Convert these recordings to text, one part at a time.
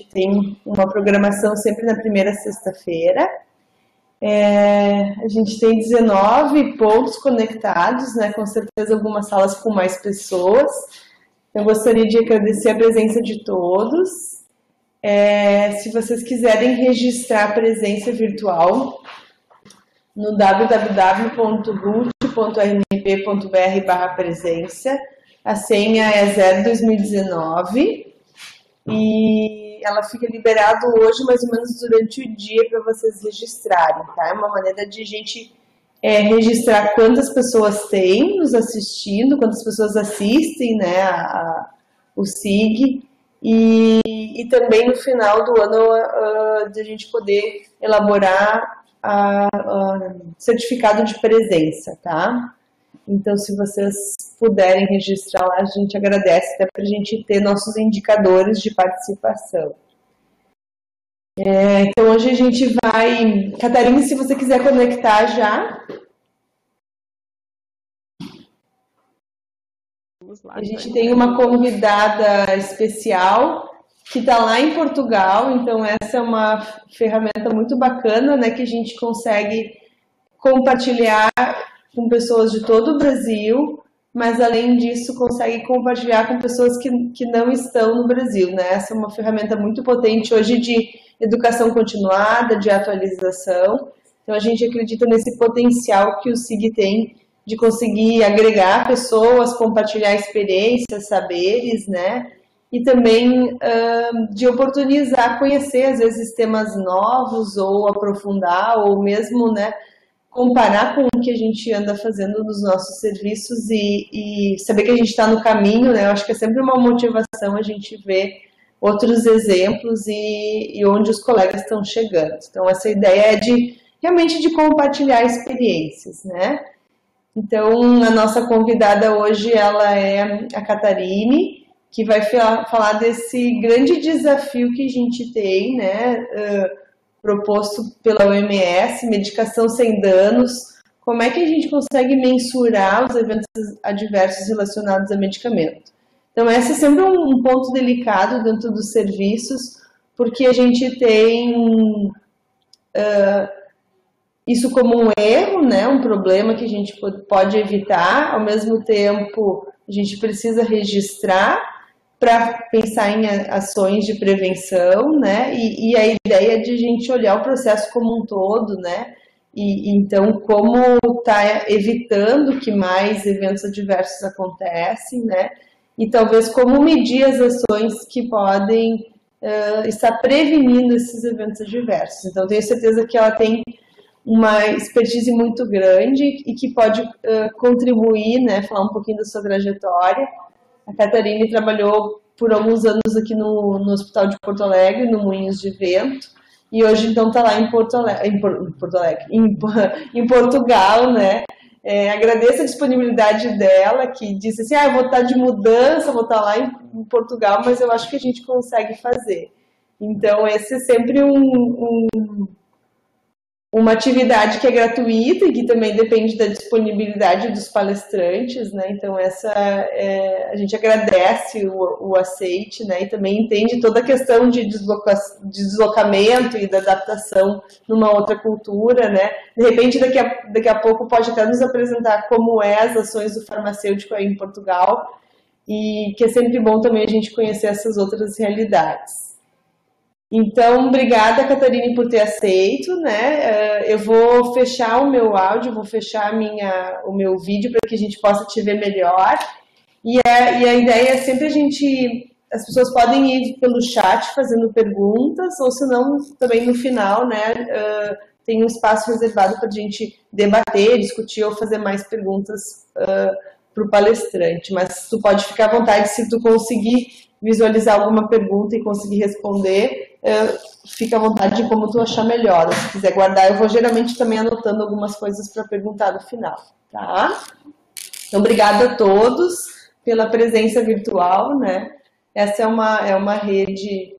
tem uma programação sempre na primeira sexta-feira. A gente tem 19 pontos conectados, né? Com certeza algumas salas com mais pessoas. Eu gostaria de agradecer a presença de todos. Se vocês quiserem registrar a presença virtual no www.rut.rnp.br/presença, a senha é 02019 e ela fica liberada hoje mais ou menos durante o dia para vocês registrarem, tá? É uma maneira de a gente registrar quantas pessoas tem nos assistindo, quantas pessoas assistem, né, o SIG, e também no final do ano de a gente poder elaborar certificado de presença, tá? Então, se vocês puderem registrar lá, a gente agradece, até para a gente ter nossos indicadores de participação. Então, hoje a gente vai... Catarina, se você quiser conectar já. Vamos lá, a gente tem uma convidada especial que está lá em Portugal, então essa é uma ferramenta muito bacana, né, que a gente consegue compartilhar com pessoas de todo o Brasil, mas além disso consegue compartilhar com pessoas que não estão no Brasil, né? Essa é uma ferramenta muito potente hoje de educação continuada, de atualização. Então a gente acredita nesse potencial que o SIG tem de conseguir agregar pessoas, compartilhar experiências, saberes, né? E também de oportunizar, conhecer às vezes temas novos ou aprofundar ou mesmo, né, comparar com o que a gente anda fazendo nos nossos serviços e saber que a gente está no caminho, né? Eu acho que é sempre uma motivação a gente ver outros exemplos e onde os colegas estão chegando. Então, essa ideia é realmente de compartilhar experiências, né? Então, a nossa convidada hoje, ela é a Catarine, que vai falar desse grande desafio que a gente tem, né? Proposto pela OMS, medicação sem danos, como é que a gente consegue mensurar os eventos adversos relacionados a medicamento. Então, esse é sempre um ponto delicado dentro dos serviços, porque a gente tem isso como um erro, né, um problema que a gente pode evitar, ao mesmo tempo a gente precisa registrar para pensar em ações de prevenção, né? E a ideia de a gente olhar o processo como um todo, né? Então, como está evitando que mais eventos adversos acontecem, né? E talvez como medir as ações que podem estar prevenindo esses eventos adversos. Então, tenho certeza que ela tem uma expertise muito grande e que pode contribuir, né? Falar um pouquinho da sua trajetória. A Catarine trabalhou por alguns anos aqui no Hospital de Porto Alegre, no Moinhos de Vento, e hoje então está lá em em Portugal, né? Agradeço a disponibilidade dela, que disse assim, eu vou estar de mudança, vou estar lá em Portugal, mas eu acho que a gente consegue fazer. Então, esse é sempre uma atividade que é gratuita e que também depende da disponibilidade dos palestrantes, né? Então, a gente agradece o aceite, né? E também entende toda a questão de deslocamento e da adaptação numa outra cultura, né? De repente, daqui a pouco pode até nos apresentar como as ações do farmacêutico aí em Portugal e que é sempre bom também a gente conhecer essas outras realidades. Então, obrigada, Catarine, por ter aceito, né? Eu vou fechar o meu áudio, vou fechar o meu vídeo para que a gente possa te ver melhor. E a ideia é sempre as pessoas podem ir pelo chat fazendo perguntas, ou se não, também no final, né? Tem um espaço reservado para a gente debater, discutir ou fazer mais perguntas para o palestrante. Mas tu pode ficar à vontade se tu conseguir visualizar alguma pergunta e conseguir responder, fica à vontade como tu achar melhor. Se quiser guardar, eu vou geralmente também anotando algumas coisas para perguntar no final, tá? Então, obrigada a todos pela presença virtual, né? Essa é uma rede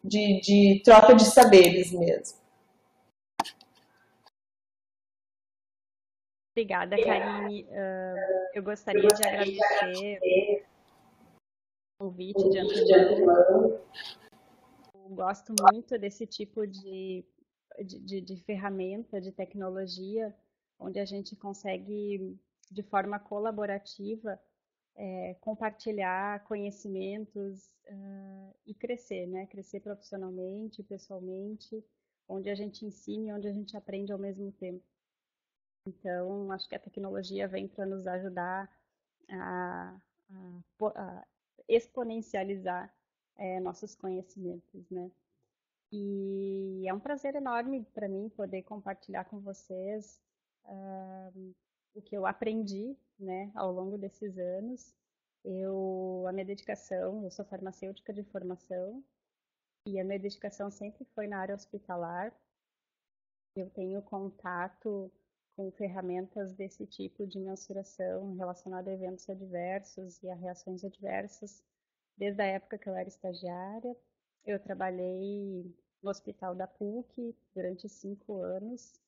de troca de saberes mesmo. Obrigada, Karine. Eu gostaria de agradecer o convite de antemão. gosto muito desse tipo de ferramenta, de tecnologia, onde a gente consegue, de forma colaborativa, compartilhar conhecimentos e crescer, né? Crescer profissionalmente, pessoalmente, onde a gente ensina e onde a gente aprende ao mesmo tempo. Então, acho que a tecnologia vem para nos ajudar a, a exponencializar nossos conhecimentos, né? E é um prazer enorme para mim poder compartilhar com vocês o que eu aprendi, né, ao longo desses anos. A minha dedicação, eu sou farmacêutica de formação e a minha dedicação sempre foi na área hospitalar. Eu tenho contato com ferramentas desse tipo de mensuração relacionada a eventos adversos e a reações adversas desde a época que eu era estagiária. Eu trabalhei no hospital da PUC durante 5 anos,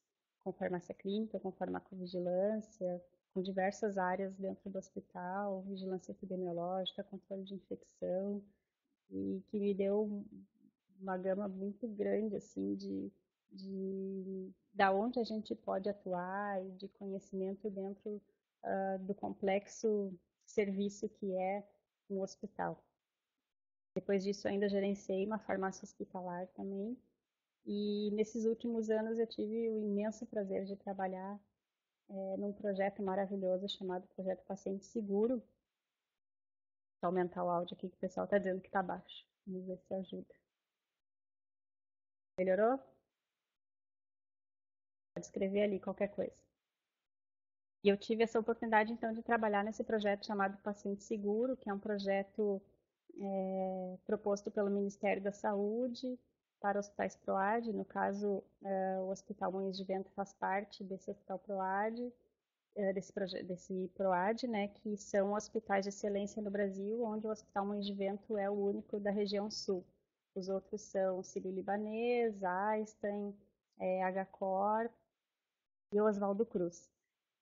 com farmácia clínica, com farmacovigilância, com diversas áreas dentro do hospital, vigilância epidemiológica, controle de infecção, e que me deu uma gama muito grande assim da onde a gente pode atuar e de conhecimento dentro do complexo serviço que é um hospital. Depois disso, ainda gerenciei uma farmácia hospitalar também. E nesses últimos anos eu tive o imenso prazer de trabalhar num projeto maravilhoso chamado Projeto Paciente Seguro. Vou aumentar o áudio aqui que o pessoal está dizendo que está baixo. Vamos ver se ajuda. Melhorou? Pode escrever ali qualquer coisa. E eu tive essa oportunidade, então, de trabalhar nesse projeto chamado Paciente Seguro, que é um projeto proposto pelo Ministério da Saúde para hospitais PROAD. No caso, o Hospital Moinhos de Vento faz parte desse Hospital PROAD, desse PROAD, né, que são hospitais de excelência no Brasil, onde o Hospital Moinhos de Vento é o único da região sul. Os outros são Sírio-Libanês, Einstein, HCOR e Oswaldo Cruz.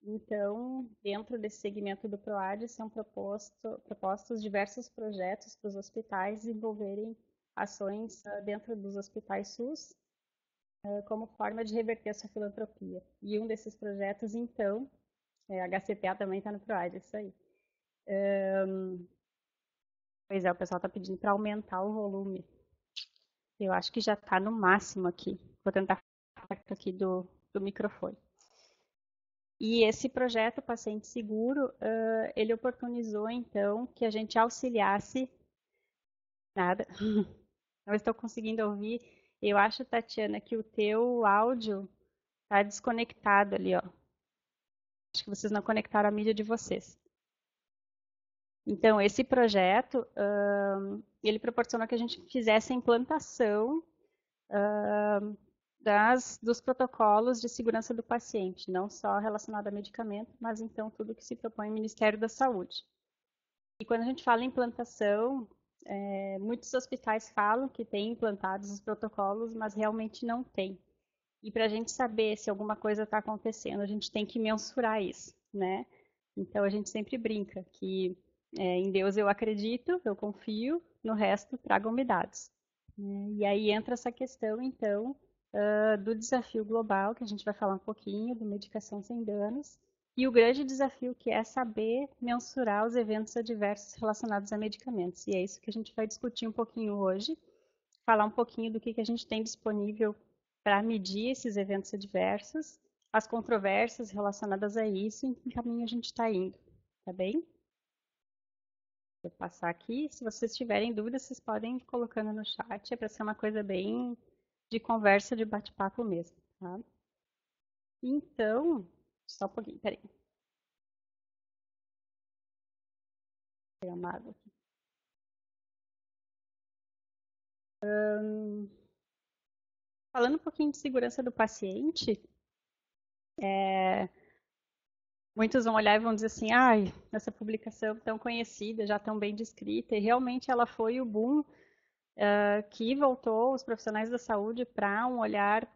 Então, dentro desse segmento do PROAD, são propostos diversos projetos para os hospitais desenvolverem ações dentro dos hospitais SUS, como forma de reverter essa filantropia. E um desses projetos, então, a HCPA também está no PROAD, isso aí. Pois é, o pessoal está pedindo para aumentar o volume. Eu acho que já está no máximo aqui. Vou tentar ficar perto aqui do microfone. E esse projeto Paciente Seguro, ele oportunizou, então, que a gente auxiliasse... Nada, não estou conseguindo ouvir. Eu acho, Tatiana, que o teu áudio está desconectado ali, ó. Acho que vocês não conectaram a mídia de vocês. Então, esse projeto, ele proporcionou que a gente fizesse a implantação dos protocolos de segurança do paciente, não só relacionado a medicamento, mas então tudo que se propõe o Ministério da Saúde. E quando a gente fala em implantação, muitos hospitais falam que têm implantados os protocolos, mas realmente não tem. E para a gente saber se alguma coisa está acontecendo, a gente tem que mensurar isso, né? Então a gente sempre brinca que em Deus eu acredito, eu confio, no resto tragam-me dados. E aí entra essa questão, então, do desafio global, que a gente vai falar um pouquinho, do medicação sem danos, e o grande desafio que é saber mensurar os eventos adversos relacionados a medicamentos. E é isso que a gente vai discutir um pouquinho hoje, falar um pouquinho do que a gente tem disponível para medir esses eventos adversos, as controvérsias relacionadas a isso e em que caminho a gente está indo, tá bem? Vou passar aqui, se vocês tiverem dúvidas, vocês podem ir colocando no chat, é para ser uma coisa bem de conversa, de bate-papo mesmo, tá? Então, só um pouquinho, peraí. Vou pegar uma água aqui. Falando um pouquinho de segurança do paciente, muitos vão olhar e vão dizer assim, ai, essa publicação tão conhecida, já tão bem descrita, e realmente ela foi o boom que voltou os profissionais da saúde para um olhar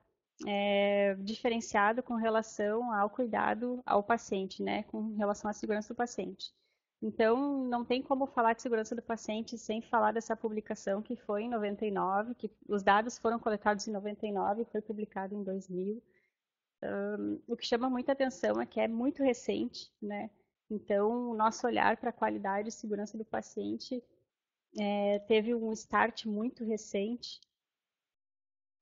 diferenciado com relação ao cuidado ao paciente, né, com relação à segurança do paciente. Então, não tem como falar de segurança do paciente sem falar dessa publicação que foi em 99, que os dados foram coletados em 99 e foi publicado em 2000. O que chama muita atenção é que é muito recente, né? Então, o nosso olhar para a qualidade e segurança do paciente teve um start muito recente,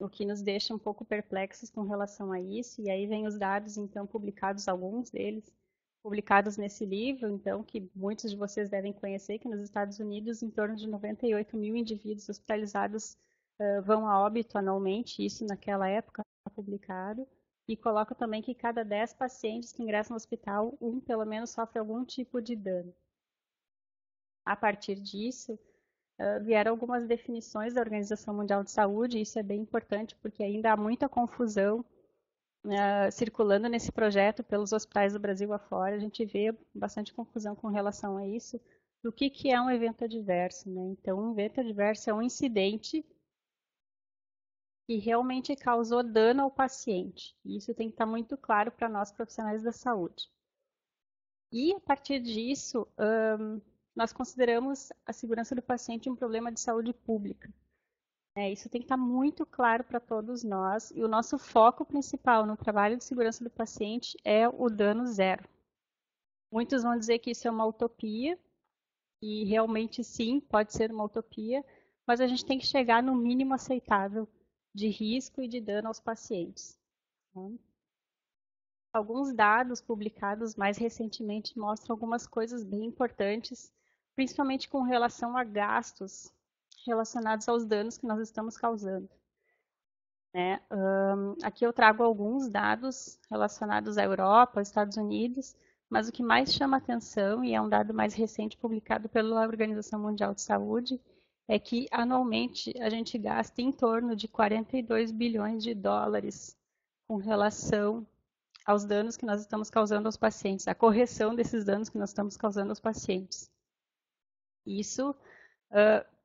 o que nos deixa um pouco perplexos com relação a isso. E aí vem os dados, então, publicados, alguns deles, publicados nesse livro, então, que muitos de vocês devem conhecer, que nos Estados Unidos, em torno de 98 mil indivíduos hospitalizados vão a óbito anualmente, isso naquela época publicado, e coloca também que cada 10 pacientes que ingressam no hospital, um pelo menos sofre algum tipo de dano. A partir disso, vieram algumas definições da Organização Mundial de Saúde, e isso é bem importante porque ainda há muita confusão circulando nesse projeto pelos hospitais do Brasil afora. A gente vê bastante confusão com relação a isso, do que é um evento adverso, né? Então, um evento adverso é um incidente que realmente causou dano ao paciente. E isso tem que estar muito claro para nós profissionais da saúde. E, a partir disso, nós consideramos a segurança do paciente um problema de saúde pública. Isso tem que estar muito claro para todos nós. E o nosso foco principal no trabalho de segurança do paciente é o dano zero. Muitos vão dizer que isso é uma utopia, e realmente sim, pode ser uma utopia, mas a gente tem que chegar no mínimo aceitável de risco e de dano aos pacientes. Alguns dados publicados mais recentemente mostram algumas coisas bem importantes, principalmente com relação a gastos relacionados aos danos que nós estamos causando. Aqui eu trago alguns dados relacionados à Europa, aos Estados Unidos, mas o que mais chama atenção, e é um dado mais recente publicado pela Organização Mundial de Saúde, é que anualmente a gente gasta em torno de 42 bilhões de dólares com relação aos danos que nós estamos causando aos pacientes, a correção desses danos que nós estamos causando aos pacientes. Isso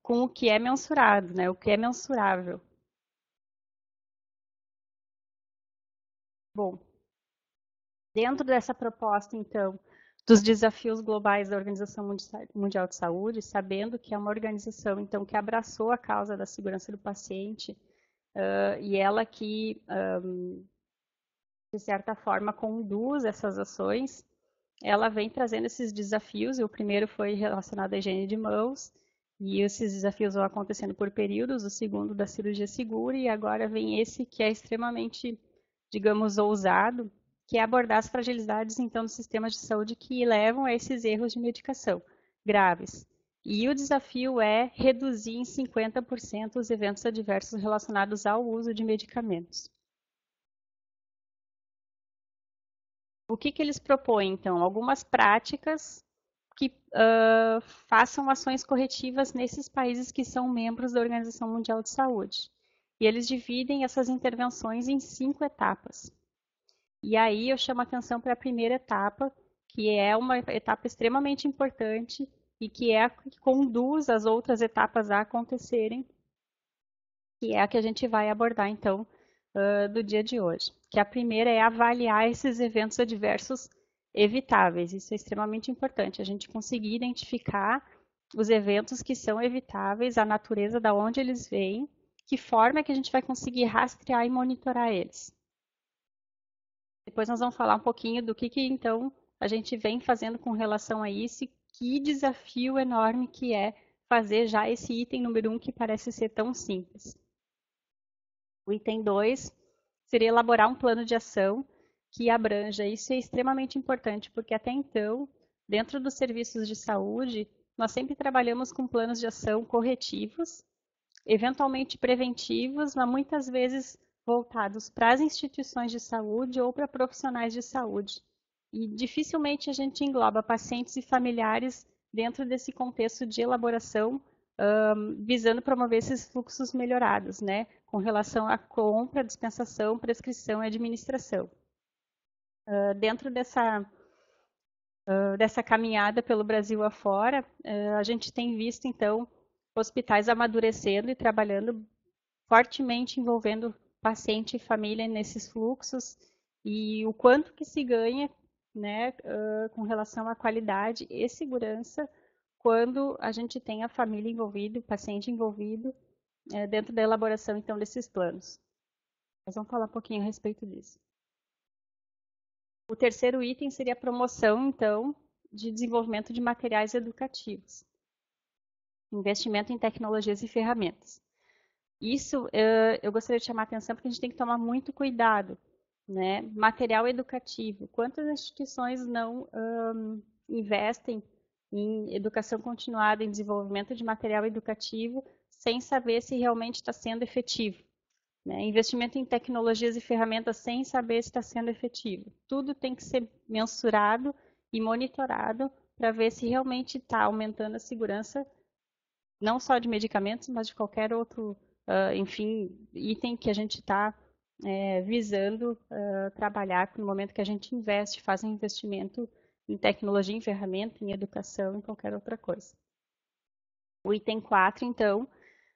com o que é mensurado, né? O que é mensurável. Bom, dentro dessa proposta, então, dos desafios globais da Organização Mundial de Saúde, sabendo que é uma organização, então, que abraçou a causa da segurança do paciente, e ela que, de certa forma, conduz essas ações, ela vem trazendo esses desafios, e o primeiro foi relacionado à higiene de mãos, e esses desafios vão acontecendo por períodos, o segundo da cirurgia segura, e agora vem esse que é extremamente, digamos, ousado, que é abordar as fragilidades, então, dos sistemas de saúde que levam a esses erros de medicação graves. E o desafio é reduzir em 50% os eventos adversos relacionados ao uso de medicamentos. O que eles propõem, então? Algumas práticas que façam ações corretivas nesses países que são membros da Organização Mundial de Saúde. E eles dividem essas intervenções em 5 etapas. E aí eu chamo a atenção para a primeira etapa, que é uma etapa extremamente importante e que é a que conduz as outras etapas a acontecerem, que é a que a gente vai abordar, então, do dia de hoje. Que a primeira é avaliar esses eventos adversos evitáveis. Isso é extremamente importante, a gente conseguir identificar os eventos que são evitáveis, a natureza da onde eles vêm, que forma é que a gente vai conseguir rastrear e monitorar eles. Depois nós vamos falar um pouquinho do que então a gente vem fazendo com relação a isso e que desafio enorme que é fazer já esse item número 1 que parece ser tão simples. O item 2 seria elaborar um plano de ação que abranja. Isso é extremamente importante, porque até então, dentro dos serviços de saúde, nós sempre trabalhamos com planos de ação corretivos, eventualmente preventivos, mas muitas vezes voltados para as instituições de saúde ou para profissionais de saúde. E dificilmente a gente engloba pacientes e familiares dentro desse contexto de elaboração, visando promover esses fluxos melhorados, né, com relação à compra, dispensação, prescrição e administração. Dentro dessa caminhada pelo Brasil afora, a gente tem visto, então, hospitais amadurecendo e trabalhando fortemente envolvendo paciente e família nesses fluxos, e o quanto que se ganha né, com relação à qualidade e segurança quando a gente tem a família envolvida, o paciente envolvido, dentro da elaboração, então, desses planos. Nós vamos falar um pouquinho a respeito disso. O terceiro item seria a promoção, então, de desenvolvimento de materiais educativos. Investimento em tecnologias e ferramentas. Isso eu gostaria de chamar a atenção porque a gente tem que tomar muito cuidado, né? Material educativo. Quantas instituições não investem em educação continuada, em desenvolvimento de material educativo, sem saber se realmente está sendo efetivo? Né? Investimento em tecnologias e ferramentas sem saber se está sendo efetivo. Tudo tem que ser mensurado e monitorado para ver se realmente está aumentando a segurança, não só de medicamentos, mas de qualquer outro, enfim, item que a gente está visando trabalhar no momento que a gente investe, faz um investimento em tecnologia, em ferramenta, em educação, em qualquer outra coisa. O item 4, então,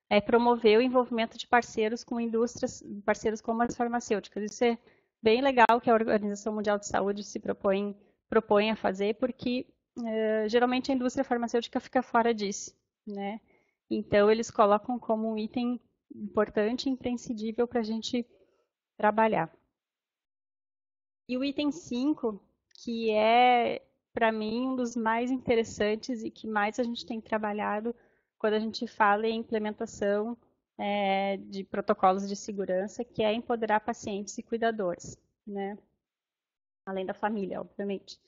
é promover o envolvimento de parceiros com indústrias, parceiros como as farmacêuticas. Isso é bem legal que a Organização Mundial de Saúde se propõe a fazer, porque geralmente a indústria farmacêutica fica fora disso, né? Então, eles colocam como um item importante e imprescindível para a gente trabalhar. E o item 5, que é, para mim, um dos mais interessantes e que mais a gente tem trabalhado quando a gente fala em implementação de protocolos de segurança, que é empoderar pacientes e cuidadores, né? Além da família, obviamente.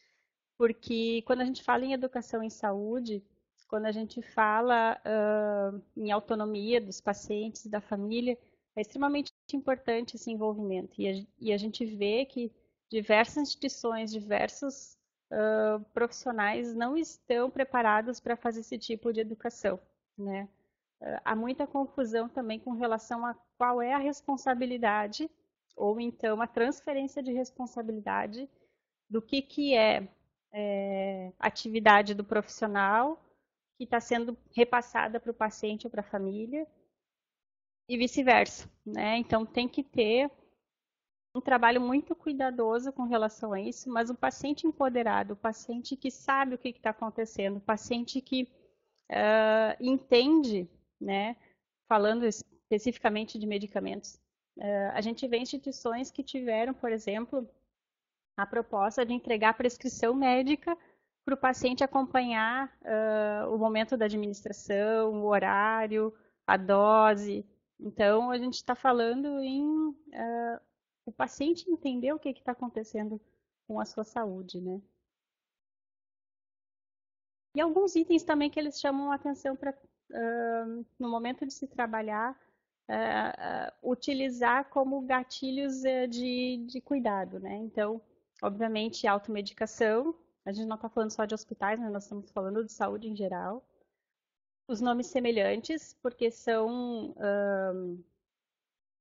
Porque quando a gente fala em educação em saúde, quando a gente fala em autonomia dos pacientes e da família, é extremamente importante esse envolvimento. E a gente vê que diversas instituições, diversos profissionais não estão preparados para fazer esse tipo de educação, né? Há muita confusão também com relação a qual é a responsabilidade, ou então a transferência de responsabilidade do que é atividade do profissional que está sendo repassada para o paciente ou para a família e vice-versa, né? Então tem que ter um trabalho muito cuidadoso com relação a isso, mas o paciente empoderado, o paciente que sabe o que está acontecendo, o paciente que entende, né? Falando especificamente de medicamentos, a gente vê instituições que tiveram, por exemplo, a proposta de entregar prescrição médica para o paciente acompanhar o momento da administração, o horário, a dose. Então, a gente está falando em o paciente entender o que está acontecendo com a sua saúde, né? E alguns itens também que eles chamam a atenção para, no momento de se trabalhar, utilizar como gatilhos de cuidado, né? Então, obviamente, automedicação. A gente não está falando só de hospitais, mas nós estamos falando de saúde em geral. Os nomes semelhantes, porque são,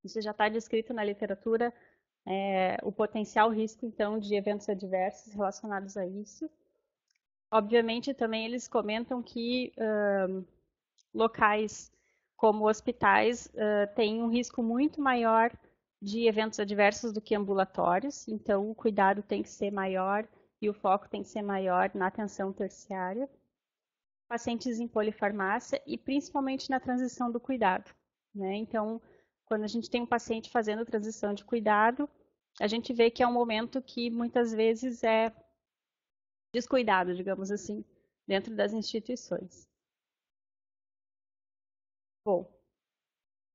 isso já está descrito na literatura, o potencial risco, então, de eventos adversos relacionados a isso. Obviamente, também eles comentam que locais como hospitais têm um risco muito maior de eventos adversos do que ambulatórios, então o cuidado tem que ser maior e o foco tem que ser maior na atenção terciária. Pacientes em polifarmácia e principalmente na transição do cuidado, né? Então, quando a gente tem um paciente fazendo transição de cuidado, a gente vê que é um momento que muitas vezes é descuidado, digamos assim, dentro das instituições. Bom,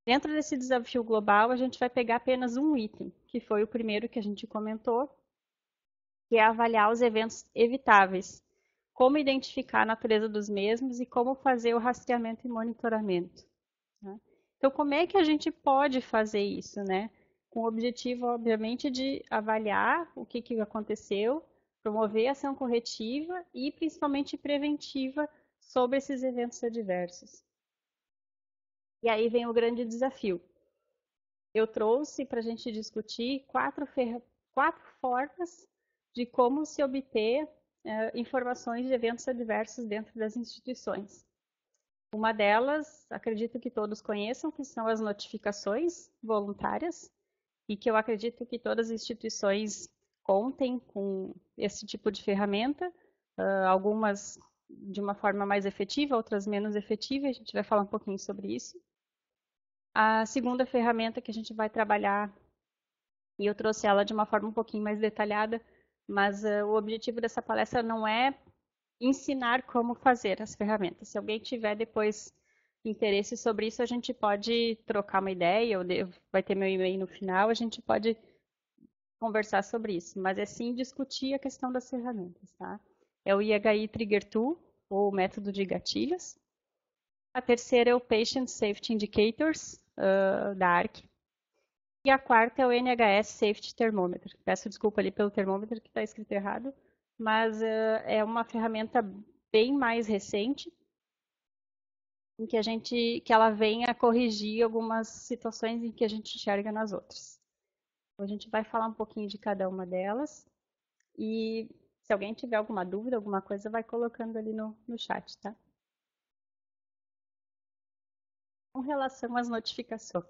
dentro desse desafio global, a gente vai pegar apenas um item, que foi o primeiro que a gente comentou, que é avaliar os eventos evitáveis, como identificar a natureza dos mesmos e como fazer o rastreamento e monitoramento, né? Então, como é que a gente pode fazer isso, né? Com o objetivo, obviamente, de avaliar o que aconteceu, promover ação corretiva e, principalmente, preventiva sobre esses eventos adversos. E aí vem o grande desafio. Eu trouxe para a gente discutir quatro formas de como se obter informações de eventos adversos dentro das instituições. Uma delas, acredito que todos conheçam, que são as notificações voluntárias, e que eu acredito que todas as instituições contem com esse tipo de ferramenta, algumas de uma forma mais efetiva, outras menos efetiva, a gente vai falar um pouquinho sobre isso. A segunda ferramenta que a gente vai trabalhar, e eu trouxe ela de uma forma um pouquinho mais detalhada, mas o objetivo dessa palestra não é ensinar como fazer as ferramentas. Se alguém tiver depois interesse sobre isso, a gente pode trocar uma ideia, vai ter meu e-mail no final, a gente pode conversar sobre isso, mas é sim discutir a questão das ferramentas, tá? É o IHI Trigger Tool, ou método de gatilhos. A terceira é o Patient Safety Indicators, da ARC. E a quarta é o NHS Safety Thermometer. Peço desculpa ali pelo termômetro que está escrito errado, mas é uma ferramenta bem mais recente, em que ela vem a corrigir algumas situações em que a gente enxerga nas outras. Então, a gente vai falar um pouquinho de cada uma delas. E se alguém tiver alguma dúvida, alguma coisa, vai colocando ali no chat, tá? Com relação às notificações,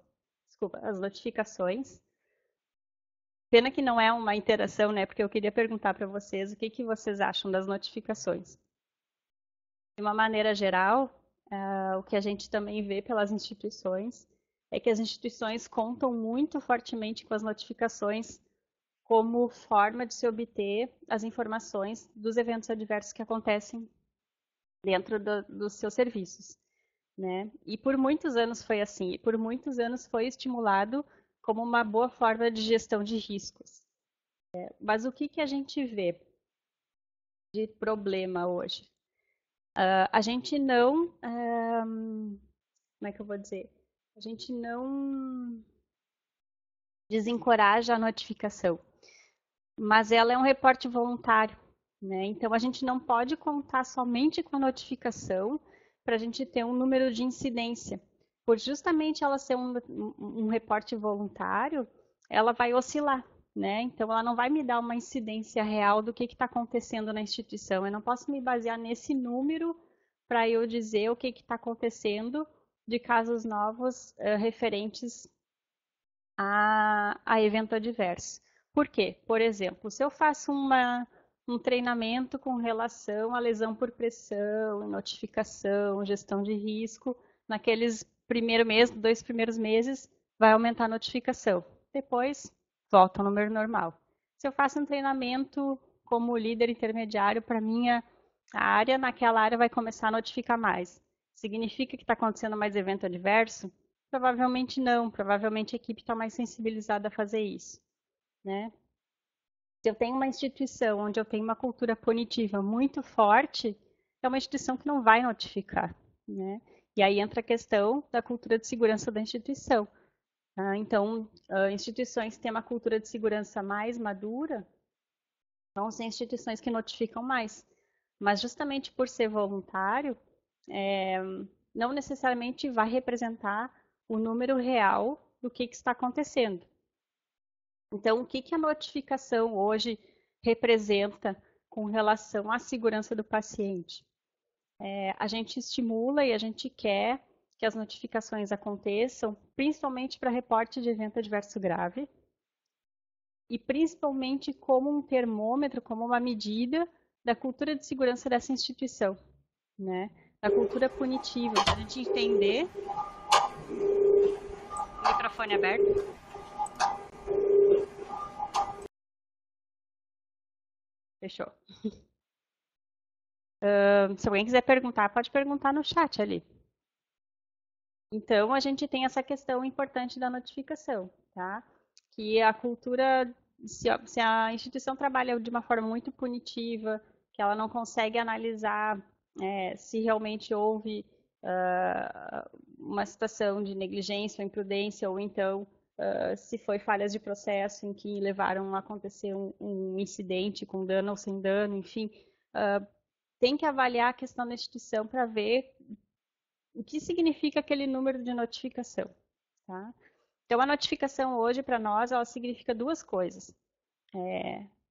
pena que não é uma interação, né? Porque eu queria perguntar para vocês o que vocês acham das notificações. De uma maneira geral, o que a gente também vê pelas instituições é que as instituições contam muito fortemente com as notificações como forma de se obter as informações dos eventos adversos que acontecem dentro dos seus serviços, né? E por muitos anos foi assim, e por muitos anos foi estimulado como uma boa forma de gestão de riscos. Mas o que a gente vê de problema hoje? A gente não, como é que eu vou dizer? A gente não desencoraja a notificação, mas ela é um reporte voluntário, né? Então a gente não pode contar somente com a notificação para a gente ter um número de incidência. Por justamente ela ser um reporte voluntário, ela vai oscilar, né? Então ela não vai me dar uma incidência real do que está acontecendo na instituição. Eu não posso me basear nesse número para eu dizer o que está acontecendo de casos novos referentes a evento adverso. Por quê? Por exemplo, se eu faço um treinamento com relação à lesão por pressão, notificação, gestão de risco, naqueles primeiro mês, 2 primeiros meses, vai aumentar a notificação. Depois, volta ao número normal. Se eu faço um treinamento como líder intermediário para minha área, naquela área vai começar a notificar mais. Significa que está acontecendo mais evento adverso? Provavelmente não, provavelmente a equipe está mais sensibilizada a fazer isso, né? Se eu tenho uma instituição onde eu tenho uma cultura punitiva muito forte, é uma instituição que não vai notificar, né? E aí entra a questão da cultura de segurança da instituição. Então, instituições que têm uma cultura de segurança mais madura vão ser instituições que notificam mais. Mas justamente por ser voluntário, não necessariamente vai representar o número real do que está acontecendo. Então, o que a notificação hoje representa com relação à segurança do paciente? A gente estimula e a gente quer que as notificações aconteçam, principalmente para reporte de evento adverso grave, e principalmente como um termômetro, como uma medida da cultura de segurança dessa instituição, né? Da cultura punitiva, para a gente entender. Microfone aberto. Fechou. Se alguém quiser perguntar, pode perguntar no chat ali. Então, a gente tem essa questão importante da notificação, tá? Que a cultura, se a instituição trabalha de uma forma muito punitiva, que ela não consegue analisar se realmente houve uma situação de negligência ou imprudência, ou então se foi falhas de processo em que levaram a acontecer um incidente com dano ou sem dano, enfim, tem que avaliar a questão da instituição para ver o que significa aquele número de notificação, tá? Então, a notificação hoje, para nós, ela significa duas coisas.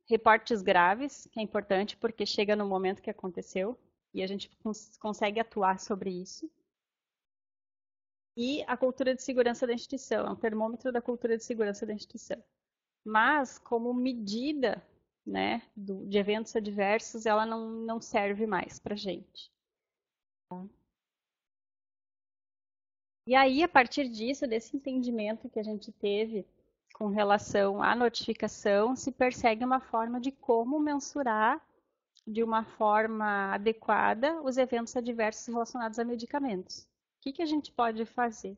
Reportes graves, que é importante porque chega no momento que aconteceu e a gente consegue atuar sobre isso. E a cultura de segurança da instituição, é um termômetro da cultura de segurança da instituição. Mas, como medida né, de eventos adversos, ela não serve mais para a gente. Tá? E aí, a partir disso, desse entendimento que a gente teve com relação à notificação, se persegue uma forma de como mensurar de uma forma adequada os eventos adversos relacionados a medicamentos. O que a gente pode fazer?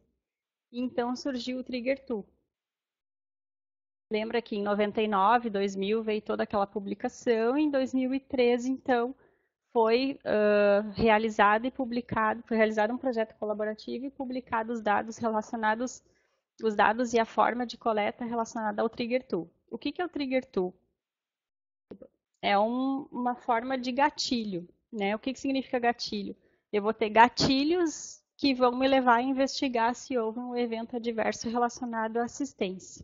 Então surgiu o Trigger Tool. Lembra que em 99, 2000 veio toda aquela publicação, em 2013, então, foi realizado e publicado, foi realizado um projeto colaborativo e publicado os dados relacionados, os dados e a forma de coleta relacionada ao Trigger Tool. O que é o Trigger Tool? É uma forma de gatilho, né? O que significa gatilho? Eu vou ter gatilhos que vão me levar a investigar se houve um evento adverso relacionado à assistência.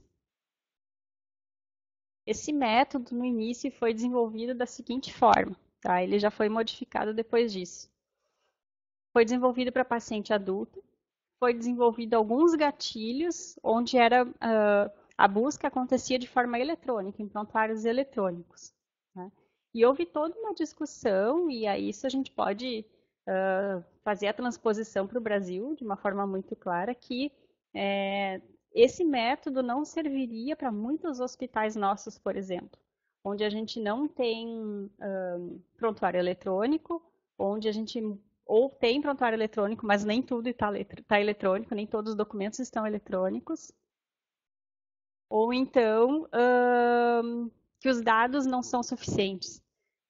Esse método, no início, foi desenvolvido da seguinte forma, tá? Ele já foi modificado depois disso. Foi desenvolvido para paciente adulto, foi desenvolvido alguns gatilhos, onde a busca acontecia de forma eletrônica, em prontuários eletrônicos. Né? E houve toda uma discussão, e a isso a gente pode fazer a transposição para o Brasil de uma forma muito clara, que esse método não serviria para muitos hospitais nossos, por exemplo, onde a gente não tem prontuário eletrônico, onde a gente ou tem prontuário eletrônico, mas nem tudo está eletrônico, nem todos os documentos estão eletrônicos, ou então que os dados não são suficientes,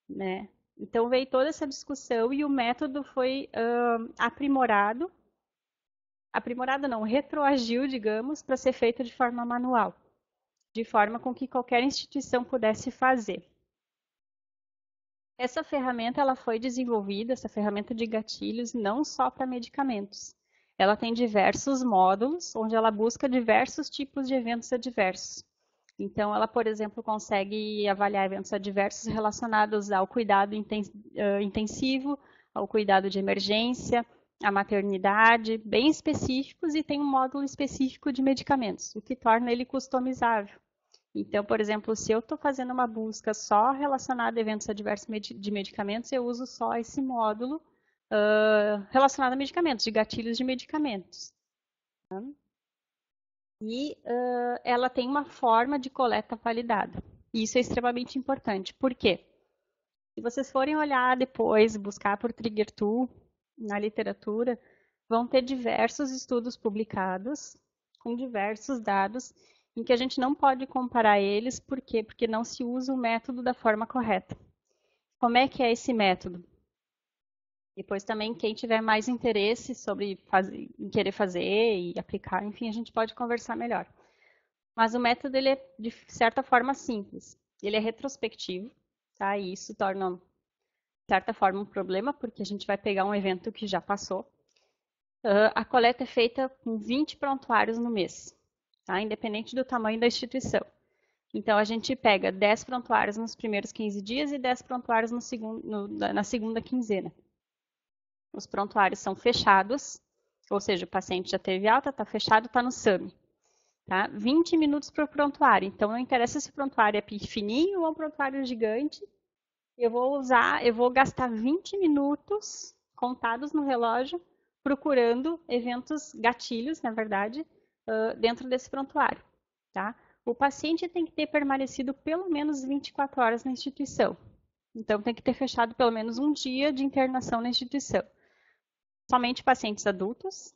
né? Então veio toda essa discussão e o método foi aprimorado não, retroagiu, digamos, para ser feito de forma manual, de forma com que qualquer instituição pudesse fazer. Essa ferramenta ela foi desenvolvida, essa ferramenta de gatilhos, não só para medicamentos. Ela tem diversos módulos, onde ela busca diversos tipos de eventos adversos. Então, ela, por exemplo, consegue avaliar eventos adversos relacionados ao cuidado intensivo, ao cuidado de emergência, à maternidade, bem específicos, e tem um módulo específico de medicamentos, o que torna ele customizável. Então, por exemplo, se eu estou fazendo uma busca só relacionada a eventos adversos de medicamentos, eu uso só esse módulo relacionado a medicamentos, de gatilhos de medicamentos. Tá? E ela tem uma forma de coleta validada. E isso é extremamente importante. Por quê? Se vocês forem olhar depois, buscar por Trigger Tool na literatura, vão ter diversos estudos publicados com diversos dados em que a gente não pode comparar eles. Por quê? Porque não se usa o método da forma correta. Como é que é esse método? Depois também, quem tiver mais interesse em querer fazer e aplicar, enfim, a gente pode conversar melhor. Mas o método, ele é, de certa forma, simples. Ele é retrospectivo, tá? E isso torna, de certa forma, um problema, porque a gente vai pegar um evento que já passou. A coleta é feita com 20 prontuários no mês, tá? Independente do tamanho da instituição. Então, a gente pega 10 prontuários nos primeiros 15 dias e 10 prontuários na segunda quinzena. Os prontuários são fechados, ou seja, o paciente já teve alta, está fechado, está no SAMI. Tá? 20 minutos para o prontuário. Então, não interessa se o prontuário é fininho ou um prontuário gigante. Eu vou gastar 20 minutos contados no relógio procurando eventos, gatilhos, na verdade, dentro desse prontuário. Tá? O paciente tem que ter permanecido pelo menos 24 horas na instituição. Então, tem que ter fechado pelo menos um dia de internação na instituição. Somente pacientes adultos.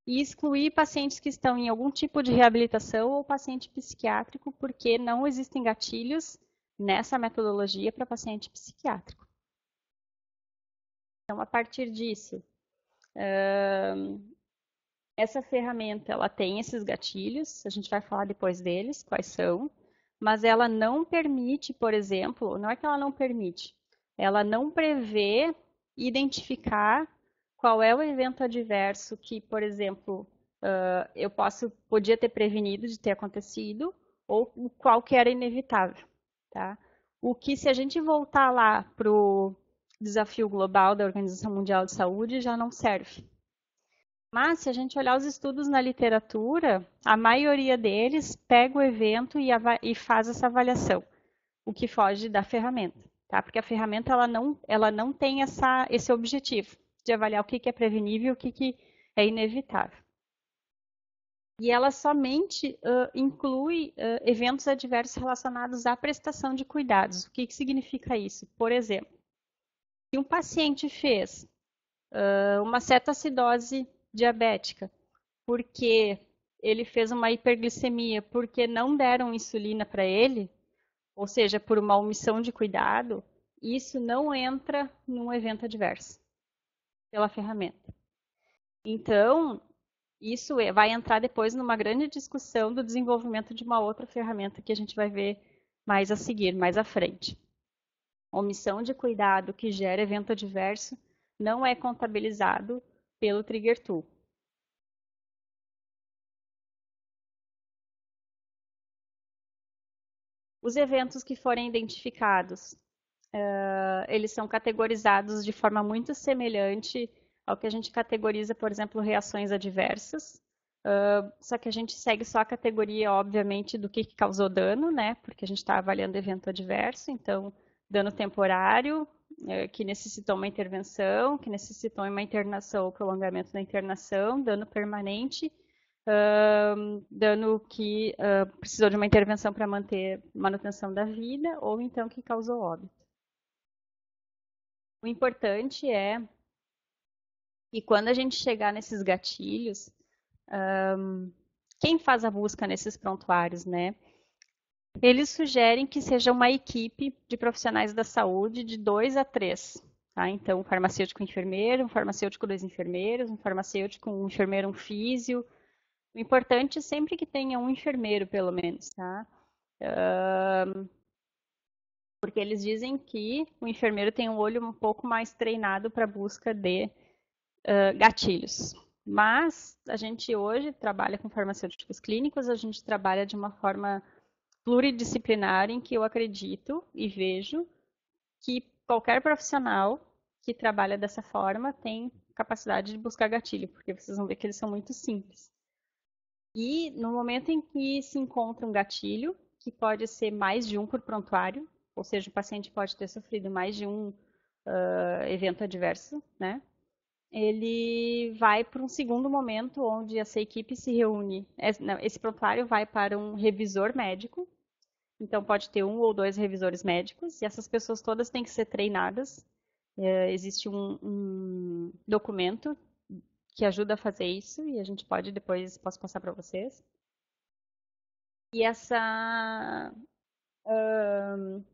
E excluir pacientes que estão em algum tipo de reabilitação ou paciente psiquiátrico, porque não existem gatilhos nessa metodologia para paciente psiquiátrico. Então, a partir disso, essa ferramenta ela tem esses gatilhos, a gente vai falar depois deles, quais são, mas ela não permite, por exemplo, não é que ela não permite, ela não prevê identificar qual é o evento adverso que, por exemplo, eu podia ter prevenido de ter acontecido, ou qual que era inevitável. Tá? O que, se a gente voltar lá para o desafio global da Organização Mundial de Saúde, já não serve. Mas, se a gente olhar os estudos na literatura, a maioria deles pega o evento e faz essa avaliação. o que foge da ferramenta, tá? Porque a ferramenta ela não tem esse objetivo de avaliar o que é prevenível e o que é inevitável. E ela somente inclui eventos adversos relacionados à prestação de cuidados. O que significa isso? Por exemplo, se um paciente fez uma cetoacidose diabética porque ele fez uma hiperglicemia, porque não deram insulina para ele, ou seja, por uma omissão de cuidado, isso não entra num evento adverso pela ferramenta. Então, isso vai entrar depois numa grande discussão do desenvolvimento de uma outra ferramenta que a gente vai ver mais a seguir, mais à frente. Omissão de cuidado que gera evento adverso não é contabilizado pelo Trigger Tool. Os eventos que forem identificados, eles são categorizados de forma muito semelhante ao que a gente categoriza, por exemplo, reações adversas. Só que a gente segue só a categoria, obviamente, do que causou dano, né? Porque a gente está avaliando evento adverso. Então, dano temporário, que necessitou uma intervenção, que necessitou uma internação ou prolongamento da internação, dano permanente, dano que precisou de uma intervenção para manter manutenção da vida, ou então que causou óbito. O importante é que quando a gente chegar nesses gatilhos, quem faz a busca nesses prontuários, né? Eles sugerem que seja uma equipe de profissionais da saúde de 2 a 3. Tá? Então, um farmacêutico enfermeiro, um farmacêutico 2 enfermeiros, um farmacêutico, um enfermeiro, um físio. O importante é sempre que tenha um enfermeiro, pelo menos, tá? Porque eles dizem que o enfermeiro tem um olho um pouco mais treinado para a busca de gatilhos. Mas a gente hoje trabalha com farmacêuticos clínicos, a gente trabalha de uma forma pluridisciplinar em que eu acredito e vejo que qualquer profissional que trabalha dessa forma tem capacidade de buscar gatilho, porque vocês vão ver que eles são muito simples. E no momento em que se encontra um gatilho, que pode ser mais de um por prontuário, ou seja, o paciente pode ter sofrido mais de um evento adverso, né? Ele vai para um segundo momento onde essa equipe se reúne. Esse prontuário vai para um revisor médico, então pode ter um ou 2 revisores médicos, e essas pessoas todas têm que ser treinadas. Existe um documento que ajuda a fazer isso, e a gente pode depois, posso passar para vocês. E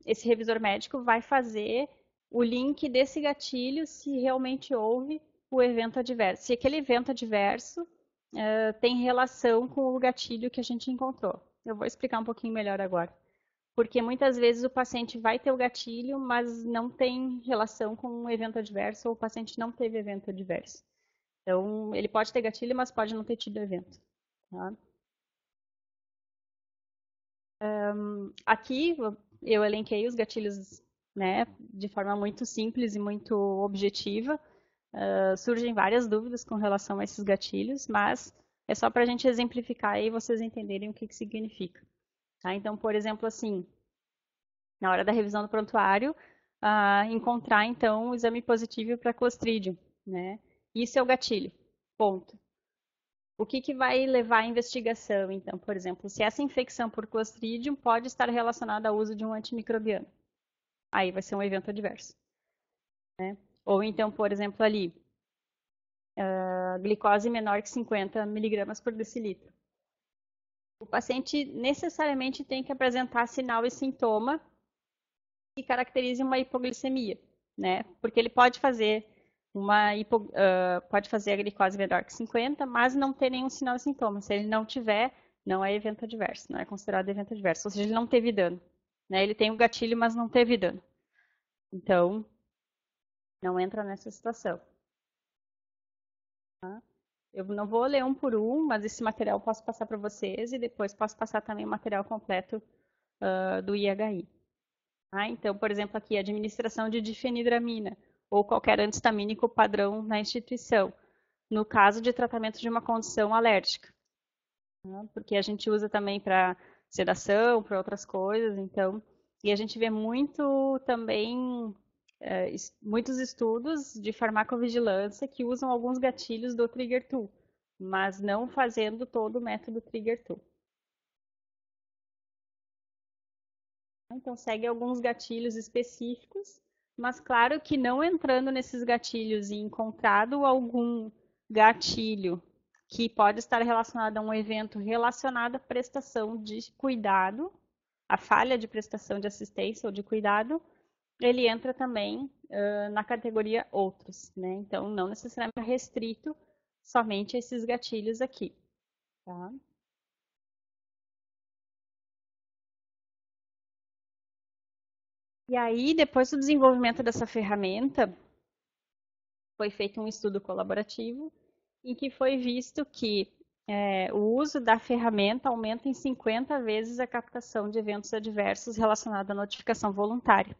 esse revisor médico vai fazer o link desse gatilho se realmente houve o evento adverso. Se aquele evento adverso tem relação com o gatilho que a gente encontrou. Eu vou explicar um pouquinho melhor agora. Porque muitas vezes o paciente vai ter o gatilho, mas não tem relação com um evento adverso, ou o paciente não teve evento adverso. Então, ele pode ter gatilho, mas pode não ter tido evento. Tá? Aqui eu elenquei os gatilhos, né, de forma muito simples e muito objetiva. Surgem várias dúvidas com relação a esses gatilhos, mas é só para a gente exemplificar e vocês entenderem o que significa. Tá? Então, por exemplo, assim, na hora da revisão do prontuário, encontrar então o exame positivo para Clostridium, né? Isso é o gatilho, ponto. O que vai levar à investigação, então, por exemplo, se essa infecção por Clostridium pode estar relacionada ao uso de um antimicrobiano. Aí vai ser um evento adverso. Né? Ou então, por exemplo, ali, glicose menor que 50 miligramas por decilitro. O paciente necessariamente tem que apresentar sinal e sintoma que caracterize uma hipoglicemia, né? Porque ele pode fazer pode fazer a glicose menor que 50, mas não ter nenhum sinal e sintoma. Se ele não tiver, não é evento adverso, não é considerado evento adverso. Ou seja, ele não teve dano. Né? Ele tem o gatilho, mas não teve dano. Então, não entra nessa situação. Tá? Eu não vou ler um por um, mas esse material eu posso passar para vocês e depois posso passar também o material completo do IHI. Tá? Então, por exemplo, aqui, administração de difenidramina ou qualquer antistamínico padrão na instituição, no caso de tratamento de uma condição alérgica. Tá? Porque a gente usa também para sedação, para outras coisas, então E a gente vê muito também, muitos estudos de farmacovigilância que usam alguns gatilhos do Trigger Tool, mas não fazendo todo o método Trigger Tool. Então, segue alguns gatilhos específicos, mas claro que não entrando nesses gatilhos e encontrado algum gatilho que pode estar relacionado a um evento relacionado à prestação de cuidado, a falha de prestação de assistência ou de cuidado, ele entra também na categoria outros, né? Então, não necessariamente restrito somente a esses gatilhos aqui, tá? E aí, depois do desenvolvimento dessa ferramenta, foi feito um estudo colaborativo em que foi visto que o uso da ferramenta aumenta em 50 vezes a captação de eventos adversos relacionados à notificação voluntária,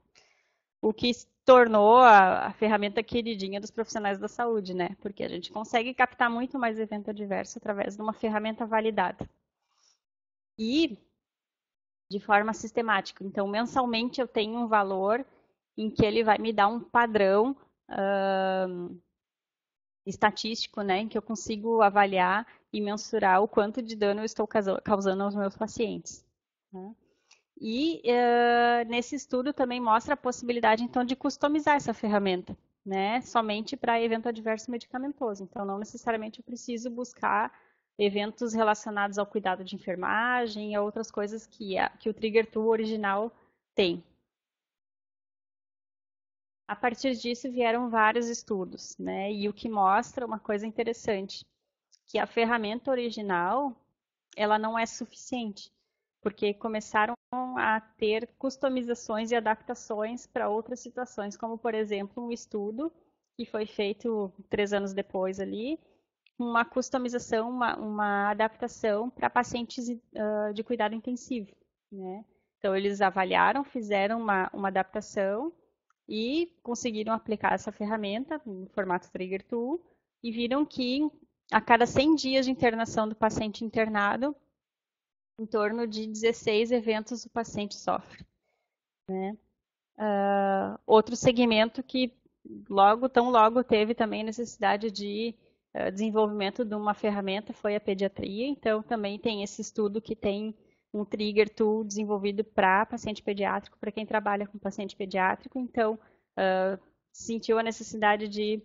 o que tornou a ferramenta queridinha dos profissionais da saúde, né? Porque a gente consegue captar muito mais evento adverso através de uma ferramenta validada. E de forma sistemática. Então, mensalmente eu tenho um valor em que ele vai me dar um padrão estatístico, né, em que eu consigo avaliar e mensurar o quanto de dano eu estou causando aos meus pacientes. Né? E nesse estudo também mostra a possibilidade, então, de customizar essa ferramenta, né, somente para evento adverso medicamentoso. Então, não necessariamente eu preciso buscar eventos relacionados ao cuidado de enfermagem e a outras coisas que o Trigger Tool original tem. A partir disso vieram vários estudos, né? E o que mostra uma coisa interessante, que a ferramenta original, ela não é suficiente, porque começaram a ter customizações e adaptações para outras situações, como por exemplo um estudo que foi feito 3 anos depois ali, uma customização, uma adaptação para pacientes de cuidado intensivo, né? Então eles avaliaram, fizeram uma adaptação e conseguiram aplicar essa ferramenta no formato Trigger Tool e viram que a cada 100 dias de internação do paciente internado, em torno de 16 eventos o paciente sofre. Né? Outro segmento que tão logo teve também necessidade de desenvolvimento de uma ferramenta foi a pediatria, então também tem esse estudo que tem um Trigger Tool desenvolvido para paciente pediátrico, para quem trabalha com paciente pediátrico, então sentiu a necessidade de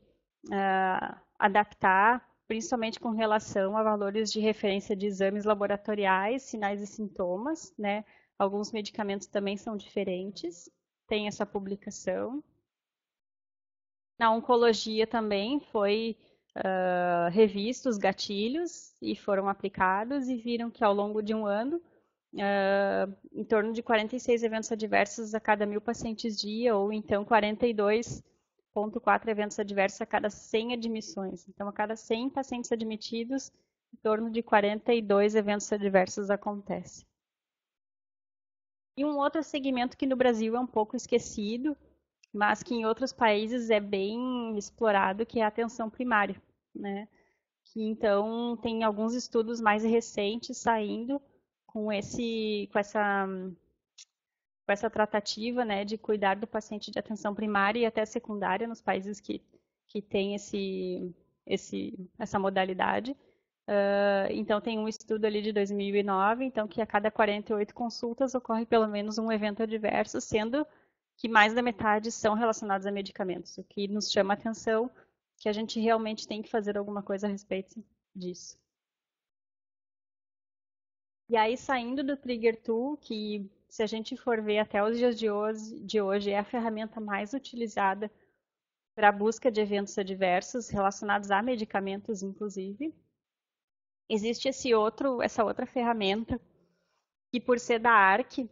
adaptar, principalmente com relação a valores de referência de exames laboratoriais, sinais e sintomas, né? Alguns medicamentos também são diferentes, tem essa publicação. Na oncologia também foi revisto os gatilhos e foram aplicados e viram que ao longo de um ano, em torno de 46 eventos adversos a cada 1.000 pacientes dia, ou então 42,4 eventos adversos a cada 100 admissões. Então, a cada 100 pacientes admitidos, em torno de 42 eventos adversos acontecem. E um outro segmento que no Brasil é um pouco esquecido, mas que em outros países é bem explorado, que é a atenção primária, né? Que então tem alguns estudos mais recentes saindo com essa tratativa, né, de cuidar do paciente de atenção primária e até secundária nos países que tem essa modalidade. Então tem um estudo ali de 2009, então que a cada 48 consultas ocorre pelo menos um evento adverso, sendo que mais da metade são relacionados a medicamentos, o que nos chama a atenção que a gente realmente tem que fazer alguma coisa a respeito disso. E aí, saindo do Trigger Tool, que se a gente for ver até os dias de hoje é a ferramenta mais utilizada para a busca de eventos adversos relacionados a medicamentos, inclusive, existe essa outra ferramenta que, por ser da ARC,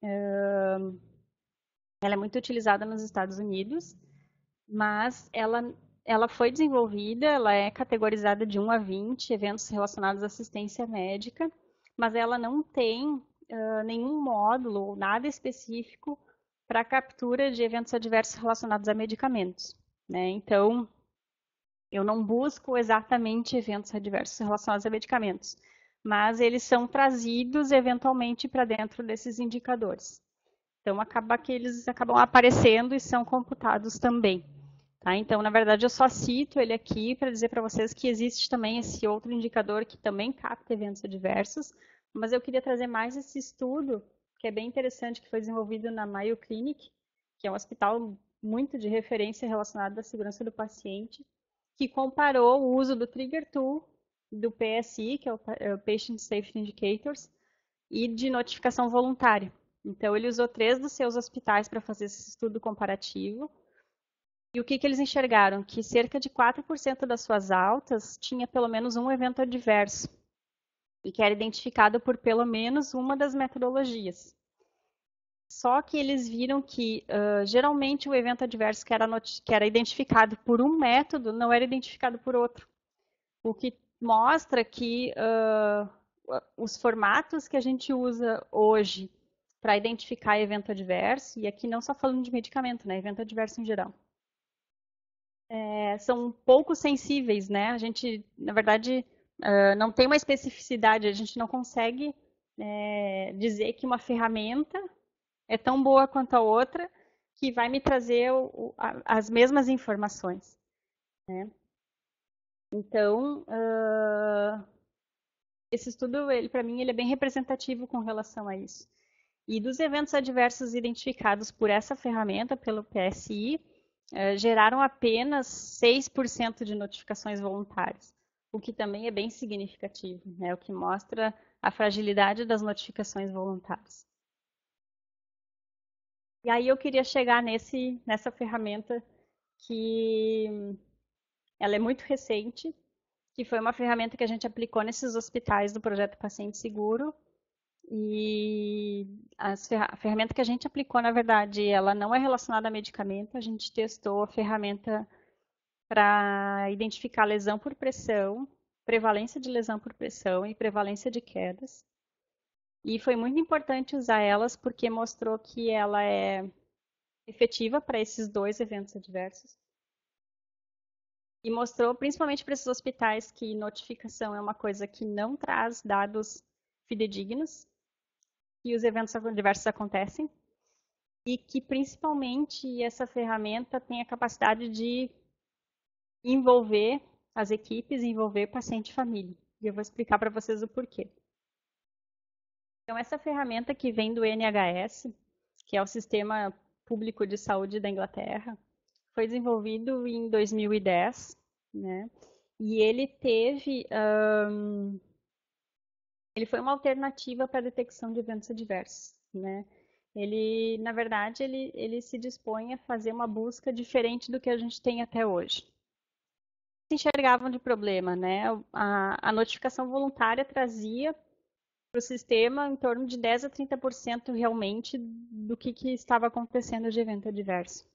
ela é muito utilizada nos Estados Unidos, mas ela foi desenvolvida, ela é categorizada de 1 a 20 eventos relacionados à assistência médica, mas ela não tem nenhum módulo ou nada específico para captura de eventos adversos relacionados a medicamentos. Né? Então, eu não busco exatamente eventos adversos relacionados a medicamentos, mas eles são trazidos eventualmente para dentro desses indicadores. Então, acaba que eles acabam aparecendo e são computados também. Tá? Então, na verdade, eu só cito ele aqui para dizer para vocês que existe também esse outro indicador que também capta eventos adversos, mas eu queria trazer mais esse estudo, que é bem interessante, que foi desenvolvido na Mayo Clinic, que é um hospital muito de referência relacionado à segurança do paciente, que comparou o uso do Trigger Tool, do PSI, que é o Patient Safety Indicators, e de notificação voluntária. Então, ele usou 3 dos seus hospitais para fazer esse estudo comparativo. E o que eles enxergaram? Que cerca de 4% das suas altas tinha pelo menos um evento adverso, e que era identificado por pelo menos uma das metodologias. Só que eles viram que, geralmente, o evento adverso que era identificado por um método não era identificado por outro. O que mostra que os formatos que a gente usa hoje para identificar evento adverso, e aqui não só falando de medicamento, né, evento adverso em geral, são pouco sensíveis, né? A gente, na verdade, não tem uma especificidade, a gente não consegue dizer que uma ferramenta é tão boa quanto a outra que vai me trazer as mesmas informações, né? Então, esse estudo, para mim, ele é bem representativo com relação a isso. E dos eventos adversos identificados por essa ferramenta, pelo PSI, geraram apenas 6% de notificações voluntárias, o que também é bem significativo, né? O que mostra a fragilidade das notificações voluntárias. E aí eu queria chegar nessa ferramenta que ela é muito recente, que foi uma ferramenta que a gente aplicou nesses hospitais do projeto Paciente Seguro. E a ferramenta que a gente aplicou, na verdade, ela não é relacionada a medicamento. A gente testou a ferramenta para identificar lesão por pressão, prevalência de lesão por pressão e prevalência de quedas. E foi muito importante usar elas porque mostrou que ela é efetiva para esses 2 eventos adversos. E mostrou, principalmente para esses hospitais, que notificação é uma coisa que não traz dados fidedignos, que os eventos adversos acontecem, e que, principalmente, essa ferramenta tem a capacidade de envolver as equipes, envolver paciente e família. E eu vou explicar para vocês o porquê. Então, essa ferramenta que vem do NHS, que é o Sistema Público de Saúde da Inglaterra, foi desenvolvido em 2010, né? E ele ele foi uma alternativa para a detecção de eventos adversos, né? Ele, na verdade, ele se dispõe a fazer uma busca diferente do que a gente tem até hoje. Se enxergavam de problema, né? A notificação voluntária trazia para o sistema em torno de 10 a 30% realmente do que estava acontecendo de evento adverso.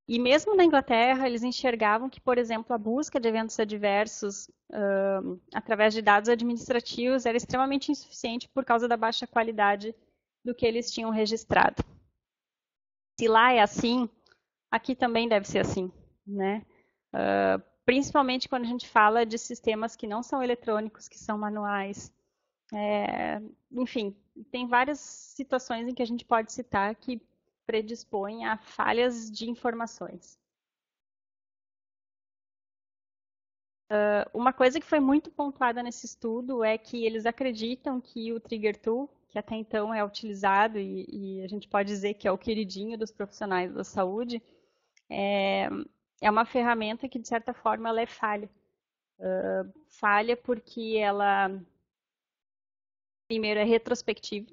E mesmo na Inglaterra, eles enxergavam que, por exemplo, a busca de eventos adversos através de dados administrativos era extremamente insuficiente por causa da baixa qualidade do que eles tinham registrado. Se lá é assim, aqui também deve ser assim, né? Principalmente quando a gente fala de sistemas que não são eletrônicos, que são manuais. Enfim, tem várias situações em que a gente pode citar que predispõem a falhas de informações. Uma coisa que foi muito pontuada nesse estudo é que eles acreditam que o Trigger Tool, que até então é utilizado e a gente pode dizer que é o queridinho dos profissionais da saúde, é uma ferramenta que, de certa forma, ela é falha. Falha porque ela, primeiro, é retrospectiva.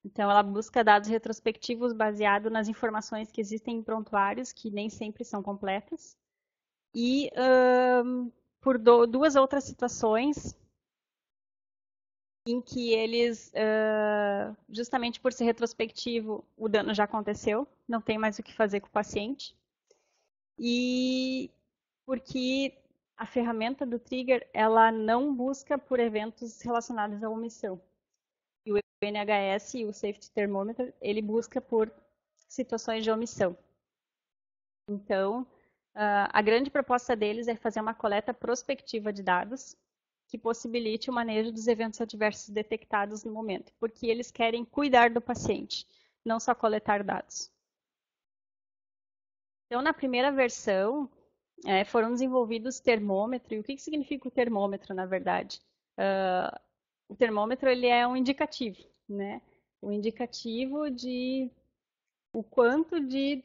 Então, ela busca dados retrospectivos baseados nas informações que existem em prontuários, que nem sempre são completas. E por 2 outras situações em que eles, justamente por ser retrospectivo, o dano já aconteceu, não tem mais o que fazer com o paciente. E porque a ferramenta do Trigger, ela não busca por eventos relacionados à omissão. E o NHS e o Safety Thermometer, ele busca por situações de omissão. Então, a grande proposta deles é fazer uma coleta prospectiva de dados que possibilite o manejo dos eventos adversos detectados no momento, porque eles querem cuidar do paciente. não só coletar dados. Então, na primeira versão, foram desenvolvidos termômetro. E o que significa o termômetro, na verdade? O termômetro ele é um indicativo, né? Um indicativo de o quanto de